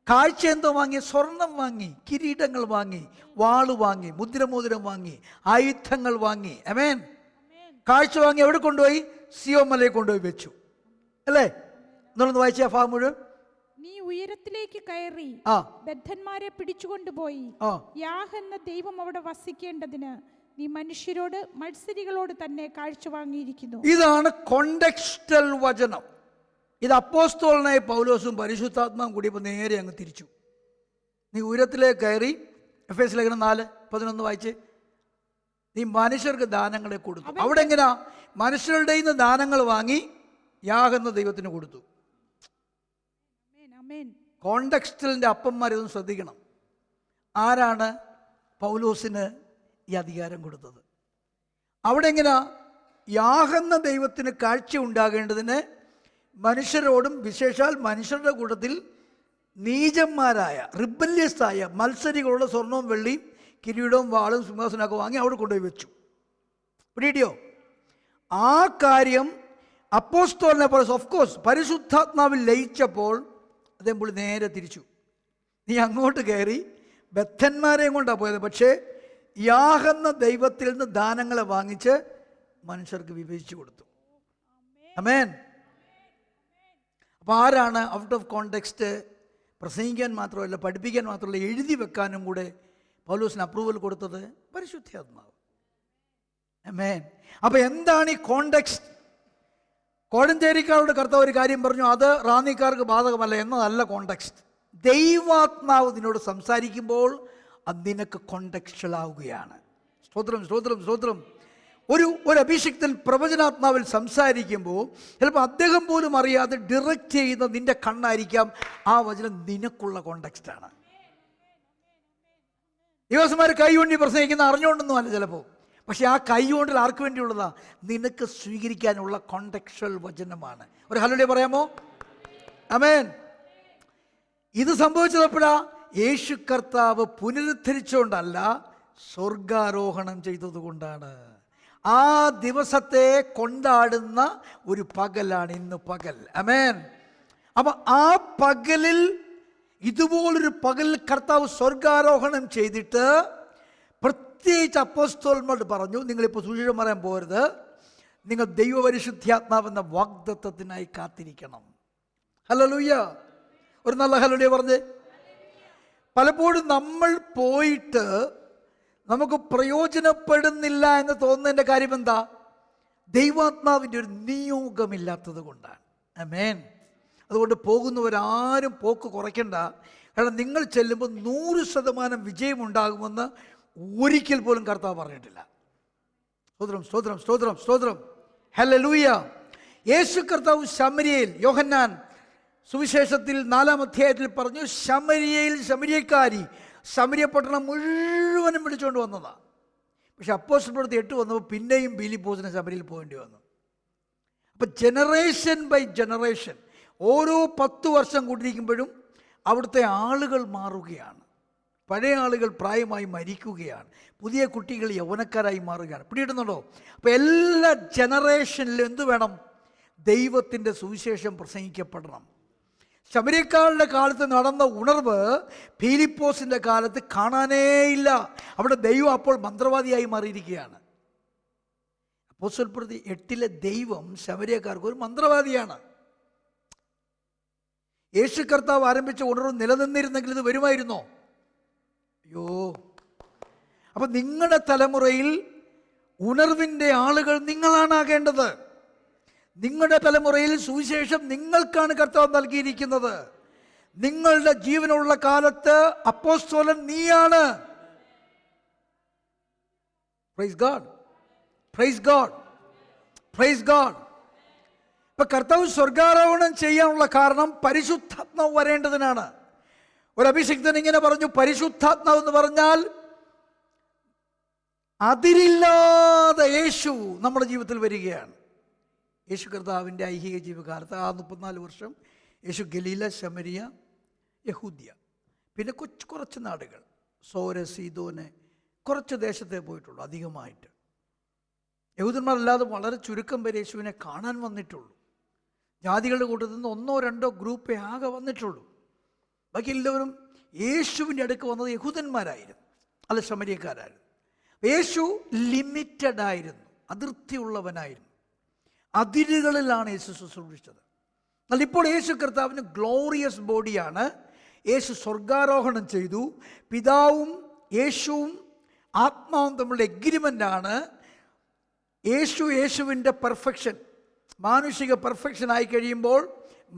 കാഴ്ച എന്തോ വാങ്ങി? സ്വർണം വാങ്ങി, കിരീടങ്ങൾ വാങ്ങി, വാള് വാങ്ങി, മുദ്രമോതിരം വാങ്ങി, ആയുധങ്ങൾ വാങ്ങി. ആമേൻ. കാഴ്ച വാങ്ങി എവിടെ കൊണ്ടുപോയി? സിയോൻ മലയിൽ കൊണ്ടുപോയി വെച്ചു, അല്ലേ? എന്നൊന്ന് വായിച്ച ആ ഭാഗം മുഴുവൻ. നീ ഉയരത്തിലേക്ക് കയറി ബദ്ധന്മാരെ പിടിച്ചുകൊണ്ടുപോയി. യാഹ് എന്ന ദൈവം അവിടെ വസിക്കേണ്ടതിന് നീ മനുഷ്യരോട് മത്സരികളോട് തന്നെ കാഴ്ച വാങ്ങിയിരിക്കുന്നു. ഇതാണ് കോണ്ടെക്സ്റ്റൽ വചനം. ഇത് അപ്പോസ്തലനായ പൗലോസും പരിശുദ്ധാത്മാവും കൂടി ഇപ്പോൾ നേരെ അങ്ങ് തിരിച്ചു. നീ ഉയരത്തിലേക്ക് കയറി, എഫേസ്യ ലേഖനം 4:11 വായിച്ച്, നീ മനുഷ്യർക്ക് ദാനങ്ങളെ കൊടുത്തു. അവിടെ എങ്ങനെയാ? മനുഷ്യരുടെ നിന്ന് ദാനങ്ങൾ വാങ്ങി യാഹെന്ന ദൈവത്തിന് കൊടുത്തു. കോണ്ടെക്സ്റ്റലിൻ്റെ അപ്പന്മാരിതൊന്നും ശ്രദ്ധിക്കണം. ആരാണ് പൗലോസിന് ഈ അധികാരം കൊടുത്തത്? അവിടെ എങ്ങനെയാ? യാഹെന്ന ദൈവത്തിന് കാഴ്ച ഉണ്ടാകേണ്ടതിന് മനുഷ്യരോടും, വിശേഷാൽ മനുഷ്യരുടെ കൂട്ടത്തിൽ നീചന്മാരായ റിബല്യസായ മത്സരികളുടെ സ്വർണവും വെള്ളിയും കിരീടവും വാളും സിംഹാസനമൊക്കെ വാങ്ങി അവിടെ കൊണ്ടുപോയി വെച്ചു. പിടിയോ? ആ കാര്യം അപ്പോസ്തലനെ പോലെ ഓഫ്കോഴ്സ് പരിശുദ്ധാത്മാവിൽ ലയിച്ചപ്പോൾ അദ്ദേഹം പുള്ളി നേരെ തിരിച്ചു. നീ അങ്ങോട്ട് കയറി ബദ്ധന്മാരെയും കൊണ്ടാണ് പോയത്, പക്ഷേ യാഹെന്ന ദൈവത്തിൽ നിന്ന് ദാനങ്ങളെ വാങ്ങിച്ച് മനുഷ്യർക്ക് വിഭജിച്ചു കൊടുത്തു. ആമേൻ. അപ്പോൾ ആരാണ് ഔട്ട് ഓഫ് കോണ്ടെക്സ്റ്റ് പ്രസംഗിക്കാൻ മാത്രമല്ല, പഠിപ്പിക്കാൻ മാത്രമല്ല, എഴുതി വെക്കാനും കൂടെ പൗലോസിന് അപ്രൂവൽ കൊടുത്തത്? പരിശുദ്ധാത്മാവ്. ആമേൻ. അപ്പോൾ എന്താണ് ഈ കോണ്ടെക്സ്റ്റ്? കോഴഞ്ചേരിക്കാരോട് കർത്താവ് ഒരു കാര്യം പറഞ്ഞു, അത് റാന്നിക്കാർക്ക് ബാധകമല്ല എന്നതല്ല കോണ്ടെക്സ്റ്റ്. ദൈവാത്മാവ് നിന്നോട് സംസാരിക്കുമ്പോൾ അത് നിനക്ക് കോണ്ടെക്സ്റ്റൽ ആവുകയാണ്. സ്തോത്രം, സ്തോത്രം, സ്തോത്രം. ഒരു അഭിഷിക്തൻ പ്രവചനാത്മാവിൽ സംസാരിക്കുമ്പോൾ ചിലപ്പോൾ അദ്ദേഹം പോലും അറിയാതെ ഡിറക്റ്റ് ചെയ്യുന്ന നിന്റെ കണ്ണായിരിക്കാം ആ വചനം നിനക്കുള്ള കോണ്ടെക്സ്റ്റാണ്. ദിവസന്മാർ കൈ കൊണ്ട് പ്രസംഗിക്കുന്ന അറിഞ്ഞുകൊണ്ടൊന്നും അല്ല ചിലപ്പോൾ, പക്ഷെ ആ കൈ കൊണ്ടിൽ ആർക്ക് വേണ്ടിയുള്ളതാ? നിനക്ക് സ്വീകരിക്കാനുള്ള കോണ്ടെക്സ്വൽ വചനമാണ്. ഒരു ഹല്ലേലൂയ പറയാമോ? ആമേൻ. ഇത് സംഭവിച്ചപ്പോഴാ? യേശു കർത്താവ് പുനരുദ്ധരിച്ചുകൊണ്ടല്ല, സ്വർഗാരോഹണം ചെയ്തതുകൊണ്ടാണ്. ആ ദിവസത്തെ കൊണ്ടാടുന്ന ഒരു പകലാണ് ഇന്ന് പകൽ. ആമേൻ. അപ്പം ആ പകലിൽ, ഇതുപോലൊരു പകലിൽ കർത്താവ് സ്വർഗാരോഹണം ചെയ്തിട്ട് പ്രത്യേകിച്ച് അപ്പോസ്തലന്മാരോട് പറഞ്ഞു, നിങ്ങളിപ്പോൾ സുവിശേഷം പറയാൻ പോകരുത്, നിങ്ങൾ ദൈവപരിശുദ്ധാത്മാവെന്ന വാഗ്ദത്തത്തിനായി കാത്തിരിക്കണം. ഹല്ലേലൂയ. ഒരു നല്ല ഹല്ലേലൂയ പറഞ്ഞേ. പലപ്പോഴും നമ്മൾ പോയിട്ട് നമുക്ക് പ്രയോജനപ്പെടുന്നില്ല എന്ന് തോന്നുന്നതിൻ്റെ കാര്യം എന്താ? ദൈവാത്മാവിൻ്റെ ഒരു നിയോഗമില്ലാത്തത് കൊണ്ടാണ്. ആമേൻ. അതുകൊണ്ട് പോകുന്നവരാരും പോക്ക് കുറയ്ക്കണ്ട. കാരണം നിങ്ങൾ ചെല്ലുമ്പോൾ 100% വിജയമുണ്ടാകുമെന്ന് ഒരിക്കൽ പോലും കർത്താവ് പറഞ്ഞിട്ടില്ല. സ്തോത്രം, സ്തോത്രം, സ്തോത്രം, സ്തോത്രം. ഹല്ലേലൂയ. യേശു കർത്താവ് ശമര്യയിൽ, യോഹന്നാൻ സുവിശേഷത്തിൽ 4-ാം അധ്യായത്തിൽ പറഞ്ഞു, ശമര്യക്കാരി ശമര്യ പട്ടണം മുഴുവനും വിളിച്ചുകൊണ്ട് വന്നതാണ്. പക്ഷെ അപ്പോസ്തല പ്രവൃത്തി 8 വന്നപ്പോൾ പിന്നെയും ഫിലിപ്പോസിന് ശമര്യയിൽ പോകേണ്ടി വന്നു. അപ്പം ജനറേഷൻ ബൈ ജനറേഷൻ ഓരോ 10 വർഷം കൂടിയിരിക്കുമ്പോഴും അവിടുത്തെ ആളുകൾ മാറുകയാണ്. പഴയ ആളുകൾ പ്രായമായി മരിക്കുകയാണ്, പുതിയ കുട്ടികൾ യൗവനക്കാരായി മാറുകയാണ്. പിടിയിടുന്നുണ്ടോ? അപ്പോൾ എല്ലാ ജനറേഷനിലും എന്തു വേണം? ദൈവത്തിൻ്റെ സുവിശേഷം പ്രസംഗിക്കപ്പെടണം. ശമര്യക്കാരുടെ കാലത്ത് നടന്ന ഉണർവ് ഫിലിപ്പോസിൻ്റെ കാലത്ത് കാണാനേയില്ല. അവിടെ ദൈവം അപ്പോൾ മന്ത്രവാദിയായി മാറിയിരിക്കുകയാണ്. അപ്പോസ്തല പ്രവൃത്തി 8 ദൈവം ശമര്യക്കാർക്ക് ഒരു മന്ത്രവാദിയാണ്. യേശു കർത്താവ് ആരംഭിച്ച ഉണർവ് നിലനിന്നിരുന്നെങ്കിൽ ഇത് വരുമായിരുന്നോ? അയ്യോ. അപ്പം നിങ്ങളുടെ തലമുറയിൽ ഉണർവിൻ്റെ ആളുകൾ നിങ്ങളാണ് ആകേണ്ടത്. നിങ്ങളുടെ തലമുറയിൽ സുവിശേഷം നിങ്ങൾക്കാണ് കർത്താവ് നൽകിയിരിക്കുന്നത്. നിങ്ങളുടെ ജീവനുള്ള കാലത്ത് അപ്പോസ്തലൻ നീയാണ്. Praise God, praise God, praise God. ഇപ്പൊ കർത്താവ് സ്വർഗാരോഹണം ചെയ്യാനുള്ള കാരണം പരിശുദ്ധാത്മാവ് വരേണ്ടതിനാണ്. ഒരു അഭിഷിക്തൻ ഇങ്ങനെ പറഞ്ഞു, പരിശുദ്ധാത്മാവ് എന്ന് പറഞ്ഞാൽ അതിരില്ലാതെ യേശു നമ്മുടെ ജീവിതത്തിൽ വരികയാണ്. യേശു കർത്താവിൻ്റെ ഐഹിക ജീവകാലത്ത് ആ 34 വർഷം യേശു ഗലീല, ശമരിയ, യഹൂദ്യ, പിന്നെ കുറച്ച് നാടുകൾ, സോര, സീദോന്, കുറച്ച് ദേശത്തേ പോയിട്ടുള്ളൂ അധികമായിട്ട്. യഹൂദന്മാരല്ലാതെ വളരെ ചുരുക്കം പേര് യേശുവിനെ കാണാൻ വന്നിട്ടുള്ളൂ. ജാതികളുടെ കൂട്ടത്തിൽ നിന്ന് 1-2 ഗ്രൂപ്പേ ആകെ വന്നിട്ടുള്ളൂ. ബാക്കി എല്ലാവരും യേശുവിൻ്റെ അടുക്ക് വന്നത് യഹൂദന്മാരായിരുന്നു, അല്ല ശമരിയക്കാരായിരുന്നു. യേശു ലിമിറ്റഡ് ആയിരുന്നു, അതിർത്തിയുള്ളവനായിരുന്നു. അതിരുകളിലാണ് യേശു ശുശ്രൂഷിച്ചത്. എന്നാൽ ഇപ്പോൾ യേശു കർത്താവിന് ഗ്ലോറിയസ് ബോഡിയാണ്. യേശു സ്വർഗാരോഹണം ചെയ്തു. പിതാവും യേശുവും ആത്മാവും തമ്മിലുള്ള എഗ്രിമെൻ്റാണ്. യേശുവിൻ്റെ പെർഫെക്ഷൻ, മാനുഷിക പെർഫെക്ഷൻ ആയി കഴിയുമ്പോൾ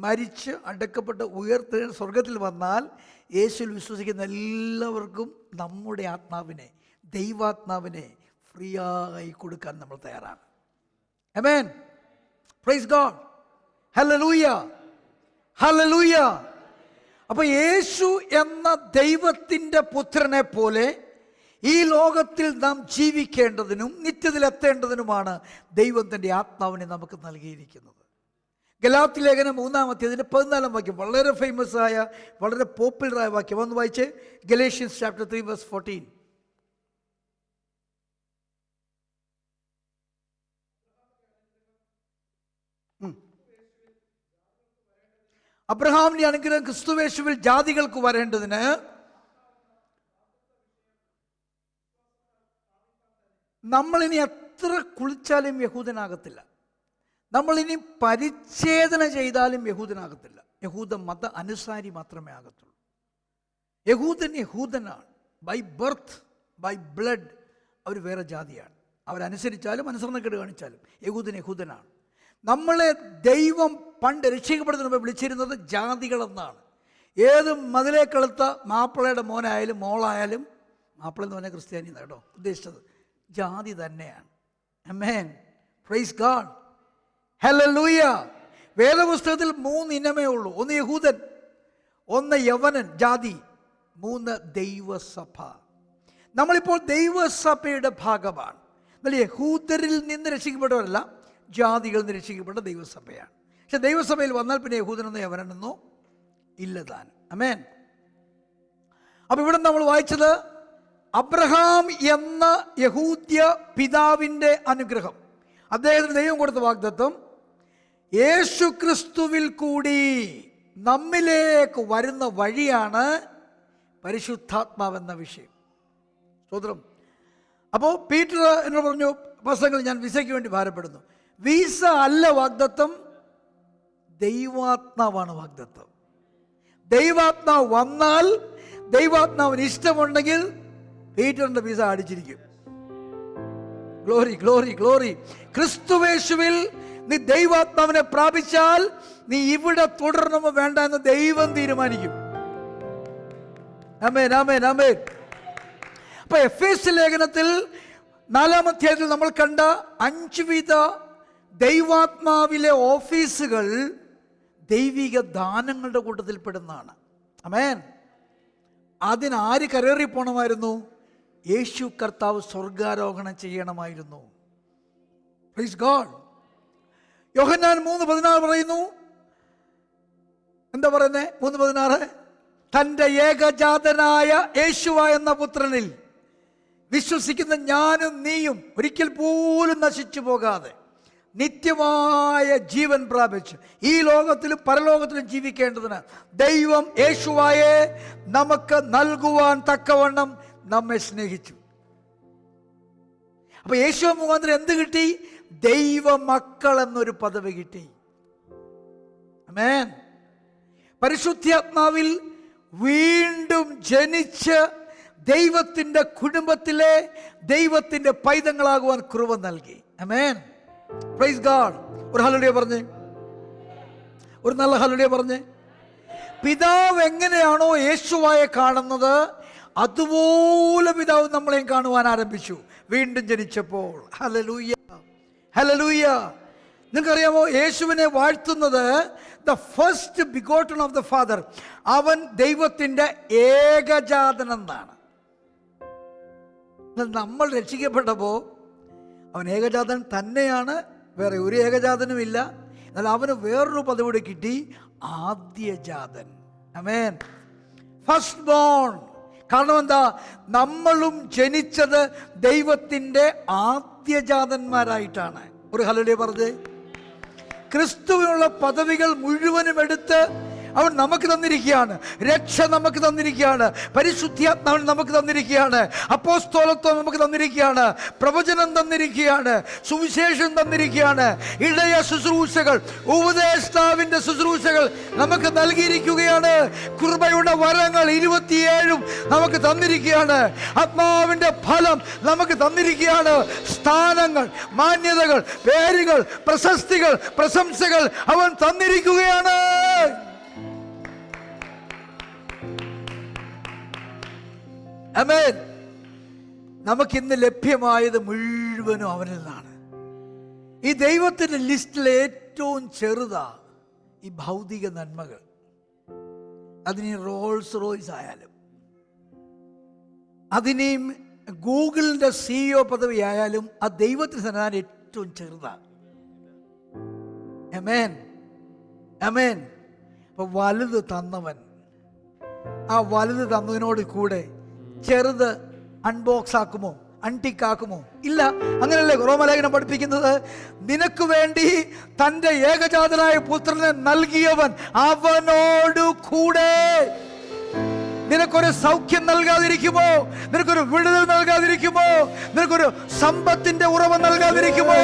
മരിച്ച് അടക്കപ്പെട്ട് ഉയർത്ത് സ്വർഗത്തിൽ വന്നാൽ യേശുവിൽ വിശ്വസിക്കുന്ന എല്ലാവർക്കും നമ്മുടെ ആത്മാവിനെ, ദൈവാത്മാവിനെ ഫ്രീ ആയി കൊടുക്കാൻ നമ്മൾ തയ്യാറാണ്. ആമേൻ, പ്രൈസ് ഗോഡ്, ഹല്ലേലൂയ, ഹല്ലേലൂയ. അപ്പോൾ യേശു എന്ന ദൈവത്തിൻ്റെ പുത്രനെ പോലെ ഈ ലോകത്തിൽ നാം ജീവിക്കേണ്ടതിനും നിത്യത്തിലെത്തേണ്ടതിനുമാണ് ദൈവം തൻ്റെ ആത്മാവിനെ നമുക്ക് നൽകിയിരിക്കുന്നത്. ഗലാത്യ ലേഖനം 3-ാം വാക്യം, വളരെ ഫേമസ് ആയ, വളരെ പോപ്പുലറായ വാക്യം. ഒന്ന് വായിച്ച്, ഗലേഷ്യൻസ് ചാപ്റ്റർ 3 verse 14. അബ്രഹാമിന്റെ അനുഗ്രഹം ക്രിസ്തുവേശുവിൽ ജാതികൾക്ക് വരേണ്ടതിന് നമ്മളിനി എത്ര കുളിച്ചാലും യഹൂദനാകത്തില്ല. നമ്മളിനി പരിച്ഛേദന ചെയ്താലും യഹൂദനാകത്തില്ല. യഹൂദ മത അനുസാരി മാത്രമേ ആകത്തുള്ളൂ. യഹൂദനാണ്. ബൈ ബർത്ത്, ബൈ ബ്ലഡ് അവർ വേറെ ജാതിയാണ്. അവരനുസരിച്ചാലും അനുസരണക്കേട് കാണിച്ചാലും യഹൂദനാണ്. നമ്മളെ ദൈവം പണ്ട് രക്ഷിക്കപ്പെടുന്നതിന് മുമ്പ് വിളിച്ചിരുന്നത് ജാതികളെന്നാണ്. ഏത് മതിലേക്കെളുത്ത മാപ്പിളയുടെ മോനായാലും മോളായാലും, മാപ്പിള എന്ന് പറഞ്ഞാൽ ക്രിസ്ത്യാനി കേട്ടോ ഉദ്ദേശിച്ചത്, ജാതി തന്നെയാണ്. ആമേൻ, പ്രൈസ് ഗോഡ്, ഹല്ലേലൂയ. വേദപുസ്തകത്തിൽ 3 ഇനമേ ഉള്ളൂ. 1 യഹൂദൻ, 1 യവനൻ ജാതി, 3 ദൈവസഭ. നമ്മളിപ്പോൾ ദൈവസഭയുടെ ഭാഗമാണ്. എന്നാൽ യഹൂദരിൽ നിന്ന് രക്ഷിക്കപ്പെട്ടവരല്ല, ജാതികളിൽ നിന്ന് രക്ഷിക്കപ്പെട്ട ദൈവസഭയാണ്. പക്ഷെ ദൈവസഭയിൽ വന്നാൽ പിന്നെ യഹൂദനെന്നോ യവനെന്നോ ഇല്ലതാൻ. ആമേൻ. അപ്പോൾ ഇവിടെ നമ്മൾ വായിച്ചത് അബ്രഹാം എന്ന യഹൂദ്യ പിതാവിൻ്റെ അനുഗ്രഹം, അദ്ദേഹത്തിന് ദൈവം കൊടുത്ത വാഗ്ദത്തം, യേശു ക്രിസ്തുവിൽ കൂടി നമ്മിലേക്ക് വരുന്ന വഴിയാണ് പരിശുദ്ധാത്മാവെന്ന വിഷയം. സ്തോത്രം. അപ്പോൾ പീറ്റർ എന്നോട് പറഞ്ഞു, പ്രസംഗങ്ങൾ ഞാൻ വിസയ്ക്ക് വേണ്ടി ഭാരപ്പെടുന്നു. വിസ അല്ല വാഗ്ദത്തം, ദൈവാത്മാവാണ് വാഗ്ദത്തം. ദൈവാത്മാവ് വന്നാൽ, ദൈവാത്മാവിന് ഇഷ്ടമുണ്ടെങ്കിൽ പീറ്ററിന്റെ വിസ അടിച്ചിരിക്കും. Glory, glory, glory. ക്രിസ്തുവേശുവിൽ നീ ദൈവാത്മാവിനെ പ്രാപിച്ചാൽ നീ ഇവിടെ തുടരണമോ വേണ്ട എന്ന് ദൈവം തീരുമാനിക്കും. ആമേൻ, ആമേൻ, ആമേൻ. അപ്പൊ എഫേസ്യ ലേഖനത്തിൽ 4-ാം അധ്യായത്തിൽ നമ്മൾ കണ്ട 5 വിധ ദൈവാത്മാവിലെ ഓഫീസുകൾ ദൈവിക ദാനങ്ങളുടെ കൂട്ടത്തിൽ പെടുന്നതാണ്. ആമേൻ. അതിനാര് കരേറി പോണമായിരുന്നു? യേശു കർത്താവ് സ്വർഗാരോഹണം ചെയ്യണമായിരുന്നു. Praise God. യോഹന്നാൻ 3:16 പറയുന്നു, എന്താ പറയുന്നത്? 3:16, തൻ്റെ ഏകജാതനായ യേശുവ എന്ന പുത്രനിൽ വിശ്വസിക്കുന്ന ഞാനും നീയും ഒരിക്കൽ പോലും നശിച്ചു പോകാതെ നിത്യമായ ജീവൻ പ്രാപിച്ച് ഈ ലോകത്തിലും പരലോകത്തിലും ജീവിക്കേണ്ടതിന് ദൈവം യേശുവായെ നമുക്ക് നൽകുവാൻ തക്കവണ്ണം നമ്മെ സ്നേഹിച്ചു. അപ്പൊ യേശു മുഖാന്തരം എന്ത് കിട്ടി? ദൈവമക്കൾ എന്നൊരു പദവി കിട്ടി. ആമേൻ. പരിശുദ്ധാത്മാവിൽ വീണ്ടും ജനിച്ച് ദൈവത്തിന്റെ കുടുംബത്തിലെ ദൈവത്തിന്റെ പൈതങ്ങളാകുവാൻ കൃപ നൽകി. ആമേൻ, പ്രൈസ് ഗോഡ്. ഒരു ഹല്ലേലൂയ പറഞ്ഞേ, ഒരു നല്ല ഹല്ലേലൂയ പറഞ്ഞേ. പിതാവ് എങ്ങനെയാണോ യേശുവായെ കാണുന്നത് അതുപോലെ പിതാവ് നമ്മളെയും കാണുവാൻ ആരംഭിച്ചു വീണ്ടും ജനിച്ചപ്പോൾ. Hallelujah, hallelujah. നിങ്ങൾക്കറിയാമോ, യേശുവിനെ വാഴ്ത്തുന്നത് the first begotten of the father, അവൻ ദൈവത്തിൻ്റെ ഏകജാതനെന്നാണ്. നമ്മൾ രക്ഷിക്കപ്പെട്ടപ്പോൾ അവൻ ഏകജാതൻ തന്നെയാണ്, വേറെ ഒരു ഏകജാതനുമില്ല. എന്നാൽ അവന് വേറൊരു പദവി കിട്ടി, ആദ്യജാതൻ. ആമേൻ, ഫസ്റ്റ് ബോൺ. കാരണം എന്താ? നമ്മളും ജനിച്ചത് ദൈവത്തിൻ്റെ ആദ്യ ആദ്യജാതന്മാരായിട്ടാണ്. ഒരു ഹല്ലേലൂയ പറഞ്ഞേ. ക്രിസ്തുവിനുള്ള പദവികൾ മുഴുവനും എടുത്ത് അവൻ നമുക്ക് തന്നിരിക്കുകയാണ്. രക്ഷ നമുക്ക് തന്നിരിക്കുകയാണ്. പരിശുദ്ധാത്മാവൻ നമുക്ക് തന്നിരിക്കുകയാണ്. അപ്പോസ്തലത്വം നമുക്ക് തന്നിരിക്കുകയാണ്. പ്രവചനം തന്നിരിക്കുകയാണ്. സുവിശേഷം തന്നിരിക്കുകയാണ്. ഇടയ ശുശ്രൂഷകൾ, ഉപദേഷ്ടാവിൻ്റെ ശുശ്രൂഷകൾ നമുക്ക് നൽകിയിരിക്കുകയാണ്. കൃപയുടെ വരങ്ങൾ 27 നമുക്ക് തന്നിരിക്കുകയാണ്. ആത്മാവിൻ്റെ ഫലം നമുക്ക് തന്നിരിക്കുകയാണ്. സ്ഥാനങ്ങൾ, മാന്യതകൾ, പേരുകൾ, പ്രശസ്തികൾ, പ്രശംസകൾ അവൻ തന്നിരിക്കുകയാണ്. ആമേൻ. നമുക്കിന്ന് ലഭ്യമായത് മുഴുവനും അവനിൽ നിന്നാണ്. ഈ ദൈവത്തിൻ്റെ ലിസ്റ്റിൽ ഏറ്റവും ചെറുതാ ഈ ഭൗതിക നന്മകൾ. അതിന് റോൾസ് റോയ്സ് ആയാലും, അതിനെയും ഗൂഗിളിൻ്റെ CEO പദവി ആയാലും ആ ദൈവത്തിന് തരാൻ ഏറ്റവും ചെറുതാ. ആമേൻ, ആമേൻ. അപ്പൊ വലുത് തന്നവൻ, ആ വലുത് തന്നതിനോട് കൂടെ ചെറുത് അൺബോക്സ് ആക്കുമോ, അൺടിക്കാക്കുമോ? ഇല്ല. അങ്ങനെയല്ലേ റോമലേഖനം പഠിപ്പിക്കുന്നത്? നിനക്ക് വേണ്ടി തൻ്റെ ഏകജാതനായ പുത്രനെ നൽകിയവൻ അവനോട് കൂടെ നിനക്കൊരു സൗഖ്യം നൽകാതിരിക്കുമോ? നിനക്കൊരു വിടുതൽ നൽകാതിരിക്കുമോ? നിനക്കൊരു സമ്പത്തിന്റെ ഉറവ നൽകാതിരിക്കുമോ?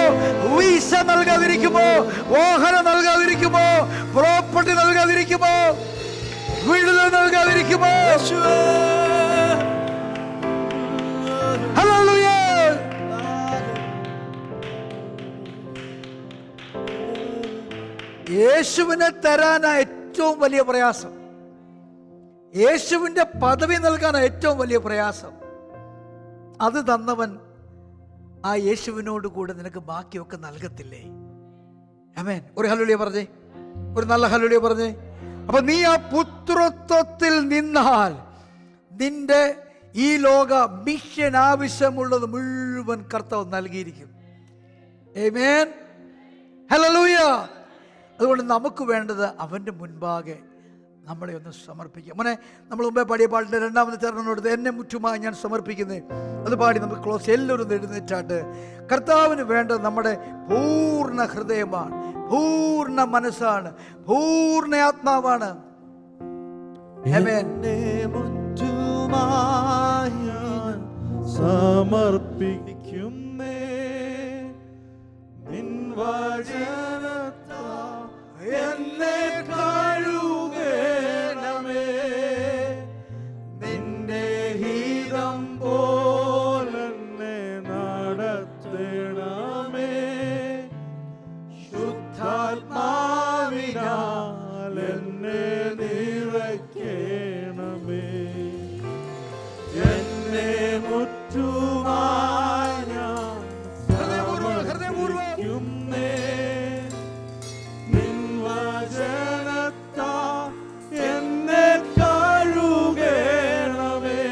വീസ നൽകാതിരിക്കുമോ? വാഹനം നൽകാതിരിക്കുമോ? പ്രോപ്പർട്ടി നൽകാതിരിക്കുമോ? വിടുതൽ നൽകാതിരിക്കുമോ? ഹല്ലേലൂയ. യേശുവിനെ തരാനാ ഏറ്റവും വലിയ പ്രയാസം. യേശുവിൻ്റെ പദവി നൽകാനാണ് ഏറ്റവും വലിയ പ്രയാസം. അത് തന്നവൻ ആ യേശുവിനോട് കൂടെ നിനക്ക് ബാക്കിയൊക്കെ നൽകത്തില്ലേ? ആമേൻ. ഒരു ഹല്ലേലൂയ പറഞ്ഞേ, ഒരു നല്ല ഹല്ലേലൂയ പറഞ്ഞേ. അപ്പൊ നീ ആ പുത്രത്വത്തിൽ നിന്നാൽ നിന്റെ ഈ ലോക മിഷൻ ആവശ്യമുള്ളത് മുഴുവൻ കർത്താവ് നൽകിയിരിക്കും. ആമേൻ, ഹല്ലേലൂയ. അതുകൊണ്ട് നമുക്ക് വേണ്ടത് അവൻ്റെ മുൻപാകെ നമ്മളെ ഒന്ന് സമർപ്പിക്കുക. മോനെ, നമ്മൾ മുമ്പേ പാടിയ പാട്ടിൻ്റെ രണ്ടാമത്തെ ചരണനോട് എന്നെ മുറ്റുമായി ഞാൻ സമർപ്പിക്കുന്നത്, അത് പാടി നമുക്ക് ക്ലോസ്. എല്ലാവരും എഴുന്നേറ്റാട്ട്. കർത്താവിന് വേണ്ടത് നമ്മുടെ പൂർണ്ണ ഹൃദയമാണ്, പൂർണ്ണ മനസ്സാണ്, പൂർണ്ണ ആത്മാവാണ്. സമർപ്പിക്കുന്നേ നിൻ വചനത്താൽ എന്നെ കഴുകണമേ, നിന്റെ ഹിതം പോലെന്നെ നടത്തണമേ, ശുദ്ധാത്മാവിനാൽ എന്നെ നിറയ്ക്കണമേ. എന്നെ മുറ്റുമായി ഞാൻ സമർപ്പിക്കുന്നേ നിൻ വചനത്താൽ എന്നെ കഴുകണമേ,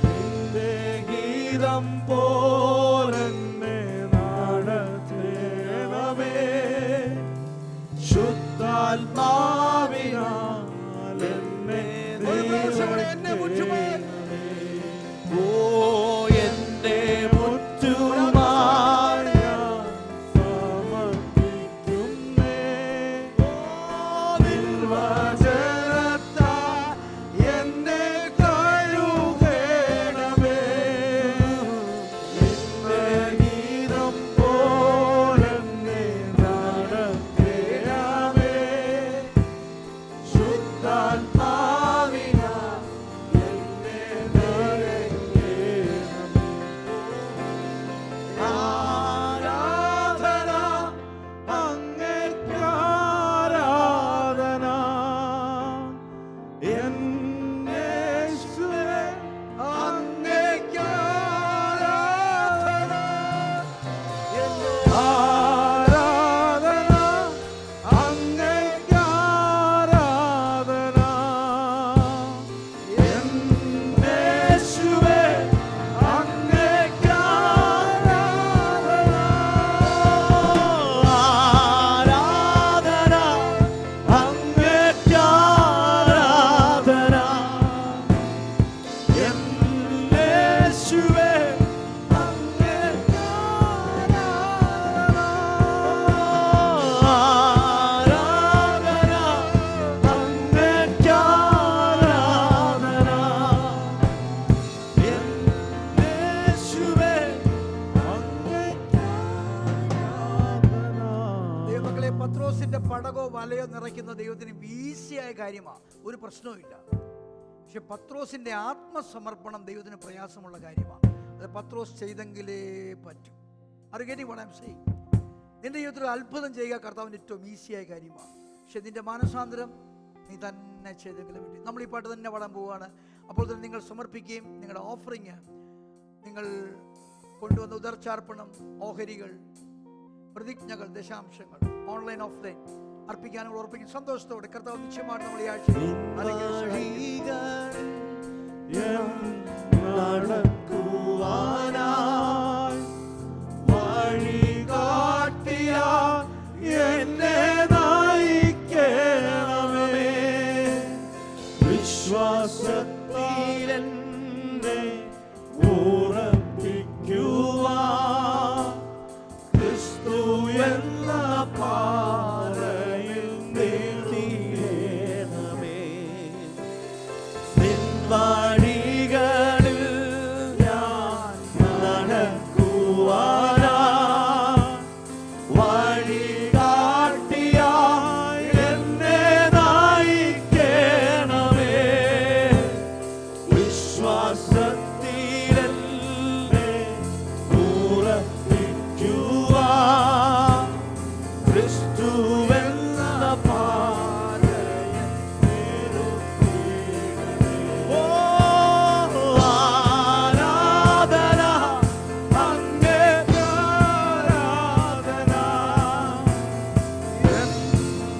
നിന്റെ ഗീതം പോലെന്നെ നടത്തണമേ, ശുദ്ധാത്മാവിനാൽ എന്നെ നിറയ്ക്കണമേ. ഓ എന്നെ മുറ്റുമായി ഞാൻ സമർപ്പിക്കുന്നേ, നിൻ വചനത്താൽ എന്നെ കഴുകണമേ, നിന്റെ ഗീതം പോലെന്നെ നടത്തണമേ, പത്രോസിന്റെ പടകോ വലയോ നിറയ്ക്കുന്ന ദൈവത്തിന് ഈസിയായ കാര്യമാണ്, ഒരു പ്രശ്നവും ഇല്ല. പക്ഷെ പത്രോസിന്റെ ആത്മസമർപ്പണം ദൈവത്തിന് പ്രയാസമുള്ള കാര്യമാണ്. അത് പത്രോസ് ചെയ്തെങ്കിലേ പറ്റൂ. അത് കേട്ടി what I'm saying. നിന്റെ ജീവിതത്തിൽ അത്ഭുതം ചെയ്യുക കർത്താവിൻ്റെ ഏറ്റവും ഈസിയായ കാര്യമാണ്. പക്ഷെ നിന്റെ മാനസാന്തരം നീ തന്നെ ചെയ്തെങ്കിലും പറ്റും. നമ്മൾ ഈ പാട്ട് തന്നെ പാടാൻ പോവുകയാണ്. അപ്പോൾ തന്നെ നിങ്ങൾ സമർപ്പിക്കുകയും നിങ്ങളുടെ ഓഫറിങ്, നിങ്ങൾ കൊണ്ടുവന്ന ഉദർച്ചാർപ്പണം, ഓഹരികൾ, പ്രതിജ്ഞകൾ, ദശാംശങ്ങൾ, ഓൺലൈൻ ഓഫ്ലൈൻ അർപ്പിക്കാനും ഉറപ്പിക്കും. സന്തോഷത്തോടെ കർത്താവ് നിശ്ചയമാണ് നമ്മൾ ഈ ആഴ്ച വിശ്വാസത്തിലെന്നെ ഉറപ്പിക്കുവാൻ ക്രിസ്തു എന്ന പാറയിൽ നിർത്തിയിടണമേ. നിൻ വഴികളിൽ ഞാൻ നടക്കുവാനാ വഴി കാട്ടിയായി എന്നെ നയിക്കണമേ. വിശ്വാസത്തിലെന്നെ ഉറപ്പിക്കുവാൻ ക്രിസ്തു എന്ന പാറയിൽ നിർത്തിയിടണമേ. ഓ ആരാധന അങ്ങേക്ക് ആരാധന.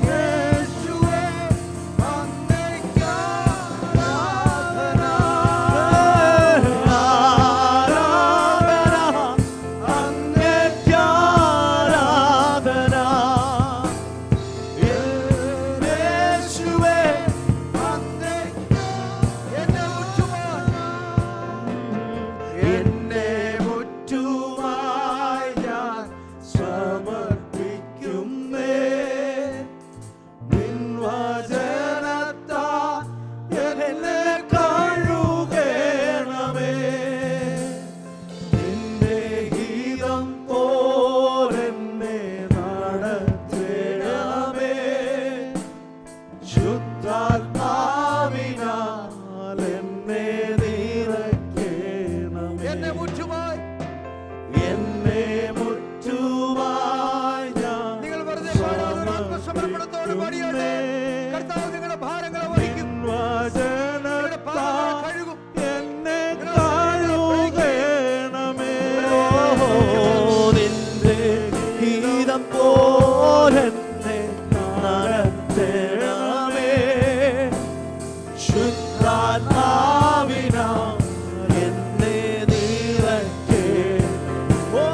യേശുവേ അങ്ങേക്ക് ആരാധന. ആരാധന അങ്ങേക്ക് ആരാധന. യേശുവേ അങ്ങേക്ക് എന്നെ മുറ്റുമായി ഞാൻ സമർപ്പിക്കുന്നേ. നിൻ വചനത്താൽ എന്നെ കഴുകണമേ. നിന്റെ ഗീതം പോലെന്നെ നടത്തണമേ. ശുദ്ധാത്മാവിനാൽ എന്നെ നിറയ്ക്കണമേ. എന്നെ മുറ്റുമായി എന്നെ മുറ്റുമായി ഞാൻ നിങ്ങൾ വെറുതെ പാടാതെ ഒരു ആത്മസമർപ്പണത്തോടെ പാടിയാട്ടെ. കർത്താവ് നിങ്ങളുടെ ഭാരങ്ങളെ വഹിക്കും, നിങ്ങളുടെ പാപങ്ങളെ കഴുകും. എന്നെ കഴുകണമേ. നിന്റെ ഗീതം പോലെന്നെ നടത്തണമേ. ശുദ്ധാത്മാവിനാൽ എന്നെ നിറയ്ക്കേ. ഓ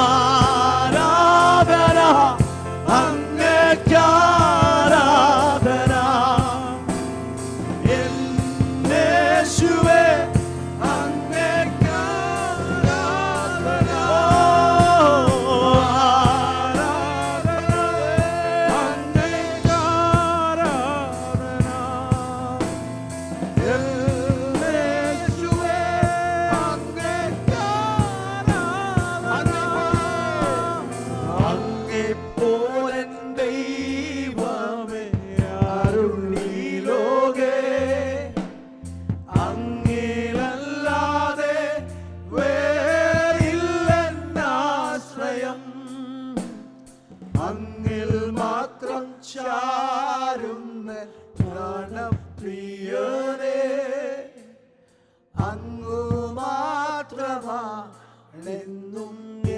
ആരാധന അങ്ങേക്ക് ആരാധന. യേശുവേ അങ്ങേക്ക് ആരാധന. ഓ ആരാധന അങ്ങേക്ക് ആരാധന. യേശുവേ അങ്ങേക്ക് ആരാധന. അങ്ങേപ്പോലൻ ദൈവമേ ആരുള്ളീ ലോകേ. അങ്ങിലല്ലാതെ വേറില്ലെന്നാശ്രയം. അങ്ങിൽ മാത്രം ചാരുന്ന പ്രാണപ്രിയനേ. അങ്ങു മാത്രമാണെന്നും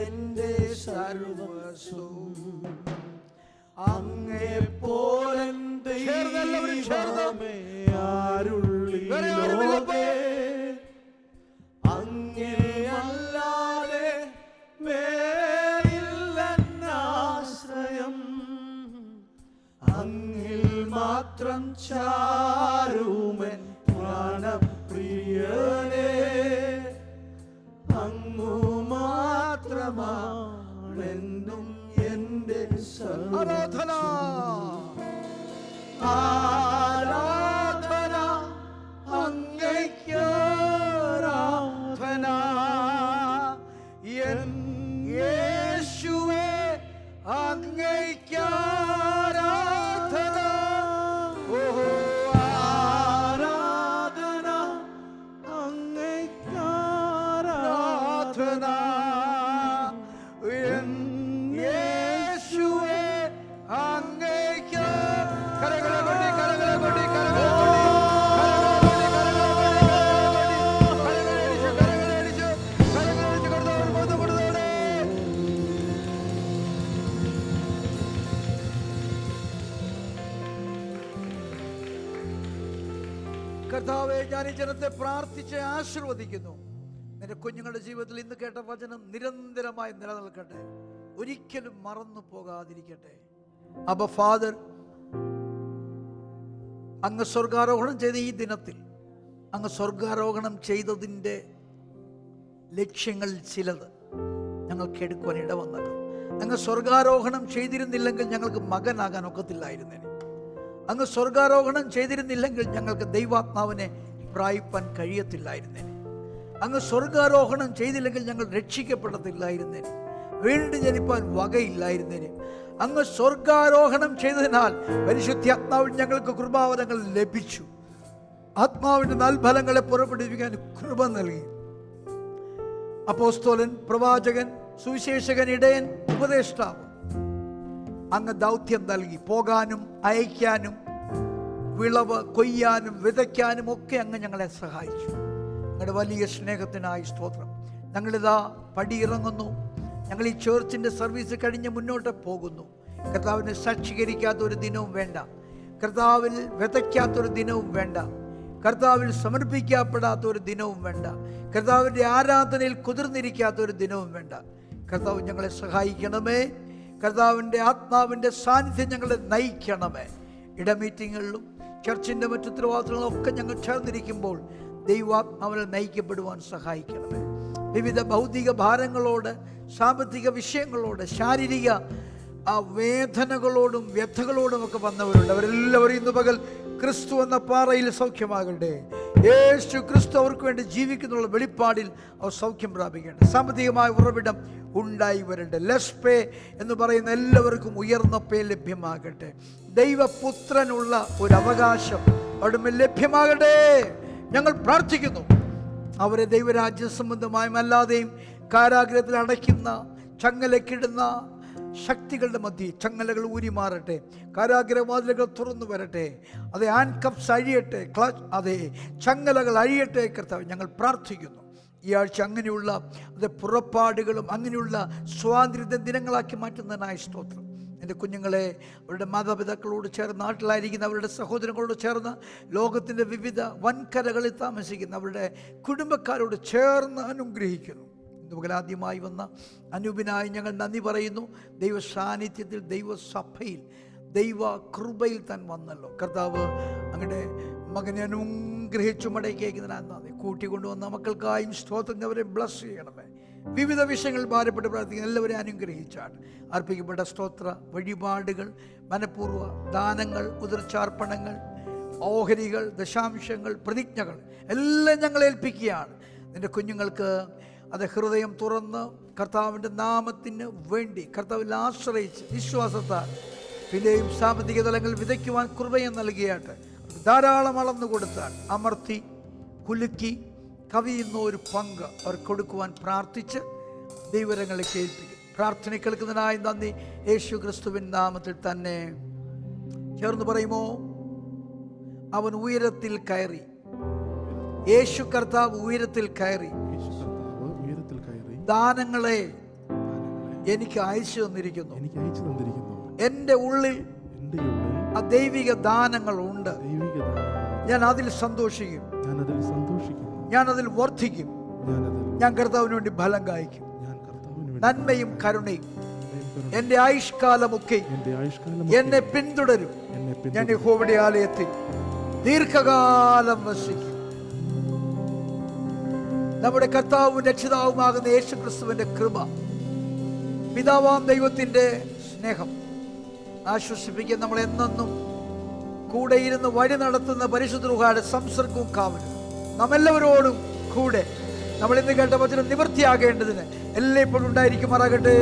എൻ്റെ സർവസ്വം. അങ്ങേപ്പോലൻ ദൈവമേ ആരുള്ളീ ലോകേ. അങ്ങേയല്ലാതെ വേറില്ലെന്നാശ്രയം. അങ്ങിൽ മാത്രം ചാരുമൻ പ്രാണപ്രിയനേ. അങ്ങു മാത്രമാണെന്നും എൻ്റെ ആരാധന ആരാധന അങ്ങേക്ക് ആരാധന. യേശുവേ അങ്ങേക്ക് ആരാധന. ഓഹോ ആരാധന അങ്ങേക്ക് ആരാധന. യേശുവേ അങ്ങേക്ക്. കരങ്ങളെ കൊട്ടി കർത്താവേ, ഞാൻ ഈ ജനത്തെ പ്രാർത്ഥിച്ച് ആശീർവദിക്കുന്നു. നിന്റെ കുഞ്ഞുങ്ങളുടെ ജീവിതത്തിൽ ഇന്ന് കേട്ട വചനം നിരന്തരമായി നിലനിൽക്കട്ടെ, ഒരിക്കലും മറന്നു പോകാതിരിക്കട്ടെ. അബ്ബാ ഫാദർ, അങ്ങ് സ്വർഗാരോഹണം ചെയ്ത ഈ ദിനത്തിൽ അങ്ങ് സ്വർഗാരോഹണം ചെയ്തതിൻ്റെ ലക്ഷ്യങ്ങളിൽ ചിലത് ഞങ്ങൾക്ക് എടുക്കുവാൻ ഇടവന്നല്ലോ. അങ്ങ് സ്വർഗാരോഹണം ചെയ്തിരുന്നില്ലെങ്കിൽ ഞങ്ങൾക്ക് മകനാകാൻ ഒക്കത്തില്ലായിരുന്നേനെ. അങ്ങ് സ്വർഗാരോഹണം ചെയ്തിരുന്നില്ലെങ്കിൽ ഞങ്ങൾക്ക് ദൈവാത്മാവിനെ പ്രാപിപ്പാൻ കഴിയത്തില്ലായിരുന്നേനെ. അങ്ങ് സ്വർഗാരോഹണം ചെയ്തില്ലെങ്കിൽ ഞങ്ങൾ രക്ഷിക്കപ്പെടത്തില്ലായിരുന്നേനെ, വീണ്ടും ജനിപ്പാൻ വകയില്ലായിരുന്നേനെ. അങ്ങ് സ്വർഗാരോഹണം ചെയ്തതിനാൽ പരിശുദ്ധാത്മാവിൽ ഞങ്ങൾക്ക് കൃപാവരങ്ങൾ ലഭിച്ചു. ആത്മാവിൻ്റെ നൽഫലങ്ങളെ പുറപ്പെടുവിക്കാൻ കൃപ നൽകി. അപ്പോസ്തലൻ, പ്രവാചകൻ, സുവിശേഷകൻ, ഇടയൻ, ഉപദേഷ്ടാവ് അങ്ങ് ദൗത്യം നൽകി. പോകാനും അയക്കാനും വിളവ് കൊയ്യാനും വിതയ്ക്കാനും ഒക്കെ അങ്ങ് ഞങ്ങളെ സഹായിച്ചു. ഞങ്ങളുടെ വലിയ സ്നേഹത്തിനായി സ്തോത്രം. ഞങ്ങളിതാ പടിയിറങ്ങുന്നു. ഞങ്ങൾ ഈ ചേർച്ചിൻ്റെ സർവീസ് കഴിഞ്ഞ് മുന്നോട്ട് പോകുന്നു. കർത്താവിനെ സാക്ഷീകരിക്കാത്ത ഒരു ദിനവും വേണ്ട, കർത്താവിൽ വിതയ്ക്കാത്തൊരു ദിനവും വേണ്ട, കർത്താവിൽ സമർപ്പിക്കപ്പെടാത്ത ഒരു ദിനവും വേണ്ട, കർത്താവിൻ്റെ ആരാധനയിൽ കുതിർന്നിരിക്കാത്ത ഒരു ദിനവും വേണ്ട. കർത്താവ് ഞങ്ങളെ സഹായിക്കണമേ. കർത്താവിൻ്റെ ആത്മാവിൻ്റെ സാന്നിധ്യം ഞങ്ങളെ നയിക്കണമേ. ഇടമീറ്റിങ്ങുകളിലും ചർച്ചിൻ്റെ മറ്റു ഉത്തരവാദിത്തങ്ങളിലൊക്കെ ഞങ്ങൾ ചേർന്നിരിക്കുമ്പോൾ ദൈവാത്മാവിനെ നയിക്കപ്പെടുവാൻ സഹായിക്കണമേ. വിവിധ ഭൗതിക ഭാരങ്ങളോട്, സാമ്പത്തിക വിഷയങ്ങളോട്, ശാരീരിക വേദനകളോടും വ്യഥകളോടും ഒക്കെ വന്നവരുണ്ട്. അവരെല്ലാവരും ഇന്ന് പകൽ ക്രിസ്തു എന്ന പാറയിൽ സൗഖ്യമാകട്ടെ. യേശു ക്രിസ്തു അവർക്ക് വേണ്ടി ജീവിക്കുന്നുള്ള വെളിപ്പാടിൽ അവർ സൗഖ്യം പ്രാപിക്കേണ്ടത്. സാമ്പത്തികമായ ഉറവിടം ഉണ്ടായി വരട്ടെ. ലെസ് പേ എന്ന് പറയുന്ന എല്ലാവർക്കും ഉയർന്ന പേ ലഭ്യമാകട്ടെ. ദൈവപുത്രനുള്ള ഒരു അവകാശം അവിടെ ലഭ്യമാകട്ടെ. ഞങ്ങൾ പ്രാർത്ഥിക്കുന്നു. അവരെ ദൈവരാജ്യ സംബന്ധമായും അല്ലാതെയും കാരാഗ്രഹത്തിൽ അടയ്ക്കുന്ന, ചങ്ങലക്കിടുന്ന ശക്തികളുടെ മധ്യേ ചങ്ങലകൾ ഊരി മാറട്ടെ. കാരാഗ്രഹവാതിലുകൾ തുറന്നു വരട്ടെ. അതെ, ഹാൻഡ്കഫ്സ് അഴിയട്ടെ. അതെ, ചങ്ങലകൾ അഴിയട്ടെ. കർത്താവ്, ഞങ്ങൾ പ്രാർത്ഥിക്കുന്നു. ഈ ആഴ്ച അങ്ങനെയുള്ള പുറപ്പാടുകളും അങ്ങനെയുള്ള സ്വാതന്ത്ര്യ ദിനങ്ങളാക്കി മാറ്റുന്നതിനായി സ്തോത്രം. എൻ്റെ കുഞ്ഞുങ്ങളെ അവരുടെ മാതാപിതാക്കളോട് ചേർന്ന്, നാട്ടിലായിരിക്കുന്ന അവരുടെ സഹോദരങ്ങളോട് ചേർന്ന്, ലോകത്തിൻ്റെ വിവിധ വൻകരകളിൽ താമസിക്കുന്ന അവരുടെ കുടുംബക്കാരോട് ചേർന്ന് അനുഗ്രഹിക്കുന്നു. ആദ്യമായി വന്ന അനൂപിനായി ഞങ്ങൾ നന്ദി പറയുന്നു. ദൈവ സാന്നിധ്യത്തിൽ, ദൈവസഭയിൽ, ദൈവ കൃപയിൽ താൻ വന്നല്ലോ. കർത്താവ് അങ്ങയുടെ മകനെ അനുഗ്രഹിച്ചു മടക്കിയേക്കുന്നതിനാൽ നന്ദി. കൂട്ടിക്കൊണ്ടുവന്ന മക്കൾക്കായും സ്തോത്രം. അവരെ ബ്ലസ് ചെയ്യണമേ. വിവിധ വിഷയങ്ങൾ ഭാരപ്പെട്ട് പ്രാർത്ഥിക്കുന്ന എല്ലാവരെയും അനുഗ്രഹിച്ചാണ്. അർപ്പിക്കപ്പെട്ട സ്തോത്ര വഴിപാടുകൾ, മനഃപൂർവ്വ ദാനങ്ങൾ, ഉതിർച്ചാർപ്പണങ്ങൾ, ഓഹരികൾ, ദശാംശങ്ങൾ, പ്രതിജ്ഞകൾ എല്ലാം ഞങ്ങൾ ഏൽപ്പിക്കുകയാണ്. നിൻ്റെ കുഞ്ഞുങ്ങൾക്ക് അത് ഹൃദയം തുറന്ന് കർത്താവിൻ്റെ നാമത്തിന് വേണ്ടി കർത്താവിൽ ആശ്രയിച്ച് വിശ്വാസത്താൽ പിന്നെയും സാമ്പത്തിക തലങ്ങൾ വിതയ്ക്കുവാൻ കൃപയും നൽകിയാട്ട് ധാരാളം അളന്നു കൊടുത്താൽ അമർത്തി കുലുക്കി കവിയുന്ന ഒരു പങ്ക് അവർ കൊടുക്കുവാൻ പ്രാർത്ഥിച്ച് ദൈവരങ്ങളെ കേൾപ്പിക്കും. പ്രാർത്ഥന കേൾക്കുന്നതിനായി നന്ദി. യേശു ക്രിസ്തുവിൻ നാമത്തിൽ തന്നെ ചേർന്ന് പറയുമോ? അവൻ ഉയരത്തിൽ കയറി. യേശു കർത്താവ് ഉയരത്തിൽ കയറി ദാനങ്ങളെ എനിക്ക് അയച്ചു തന്നിരിക്കുന്നു. എൻ്റെ ഉള്ളിൽ ആ ദൈവിക ദാനങ്ങൾ ഉണ്ട്. ഞാൻ അതിൽ സന്തോഷിക്കും, ഞാൻ അതിൽ വർദ്ധിക്കും. ഞാൻ കർത്താവിന് വേണ്ടി ഫലം കായ്ക്കും. നന്മയും കരുണയും എൻ്റെ ആയുഷ്കാലമൊക്കെ എന്നെ പിന്തുടരും. ഞാൻ യഹോവയുടെ ആലയത്തിൽ ദീർഘകാലം വസിക്കും. നമ്മുടെ കർത്താവും രക്ഷിതാവുമാകുന്ന യേശു ക്രിസ്തുവിന്റെ കൃപ, പിതാവാം ദൈവത്തിന്റെ സ്നേഹം ആശ്വസിപ്പിക്കാൻ നമ്മളെന്നും കൂടെ ഇരുന്ന് വഴി നടത്തുന്ന പരിശുദ്ധ റൂഹായുടെ സംസർഗവും കാവലും നമ്മെല്ലാവരോടും കൂടെ നമ്മൾ ഇന്ന് കേട്ട വചനം നിവൃത്തിയാകേണ്ടതിന് എല്ലായ്പ്പോഴും ഉണ്ടായിരിക്കുമാറാകട്ടെ.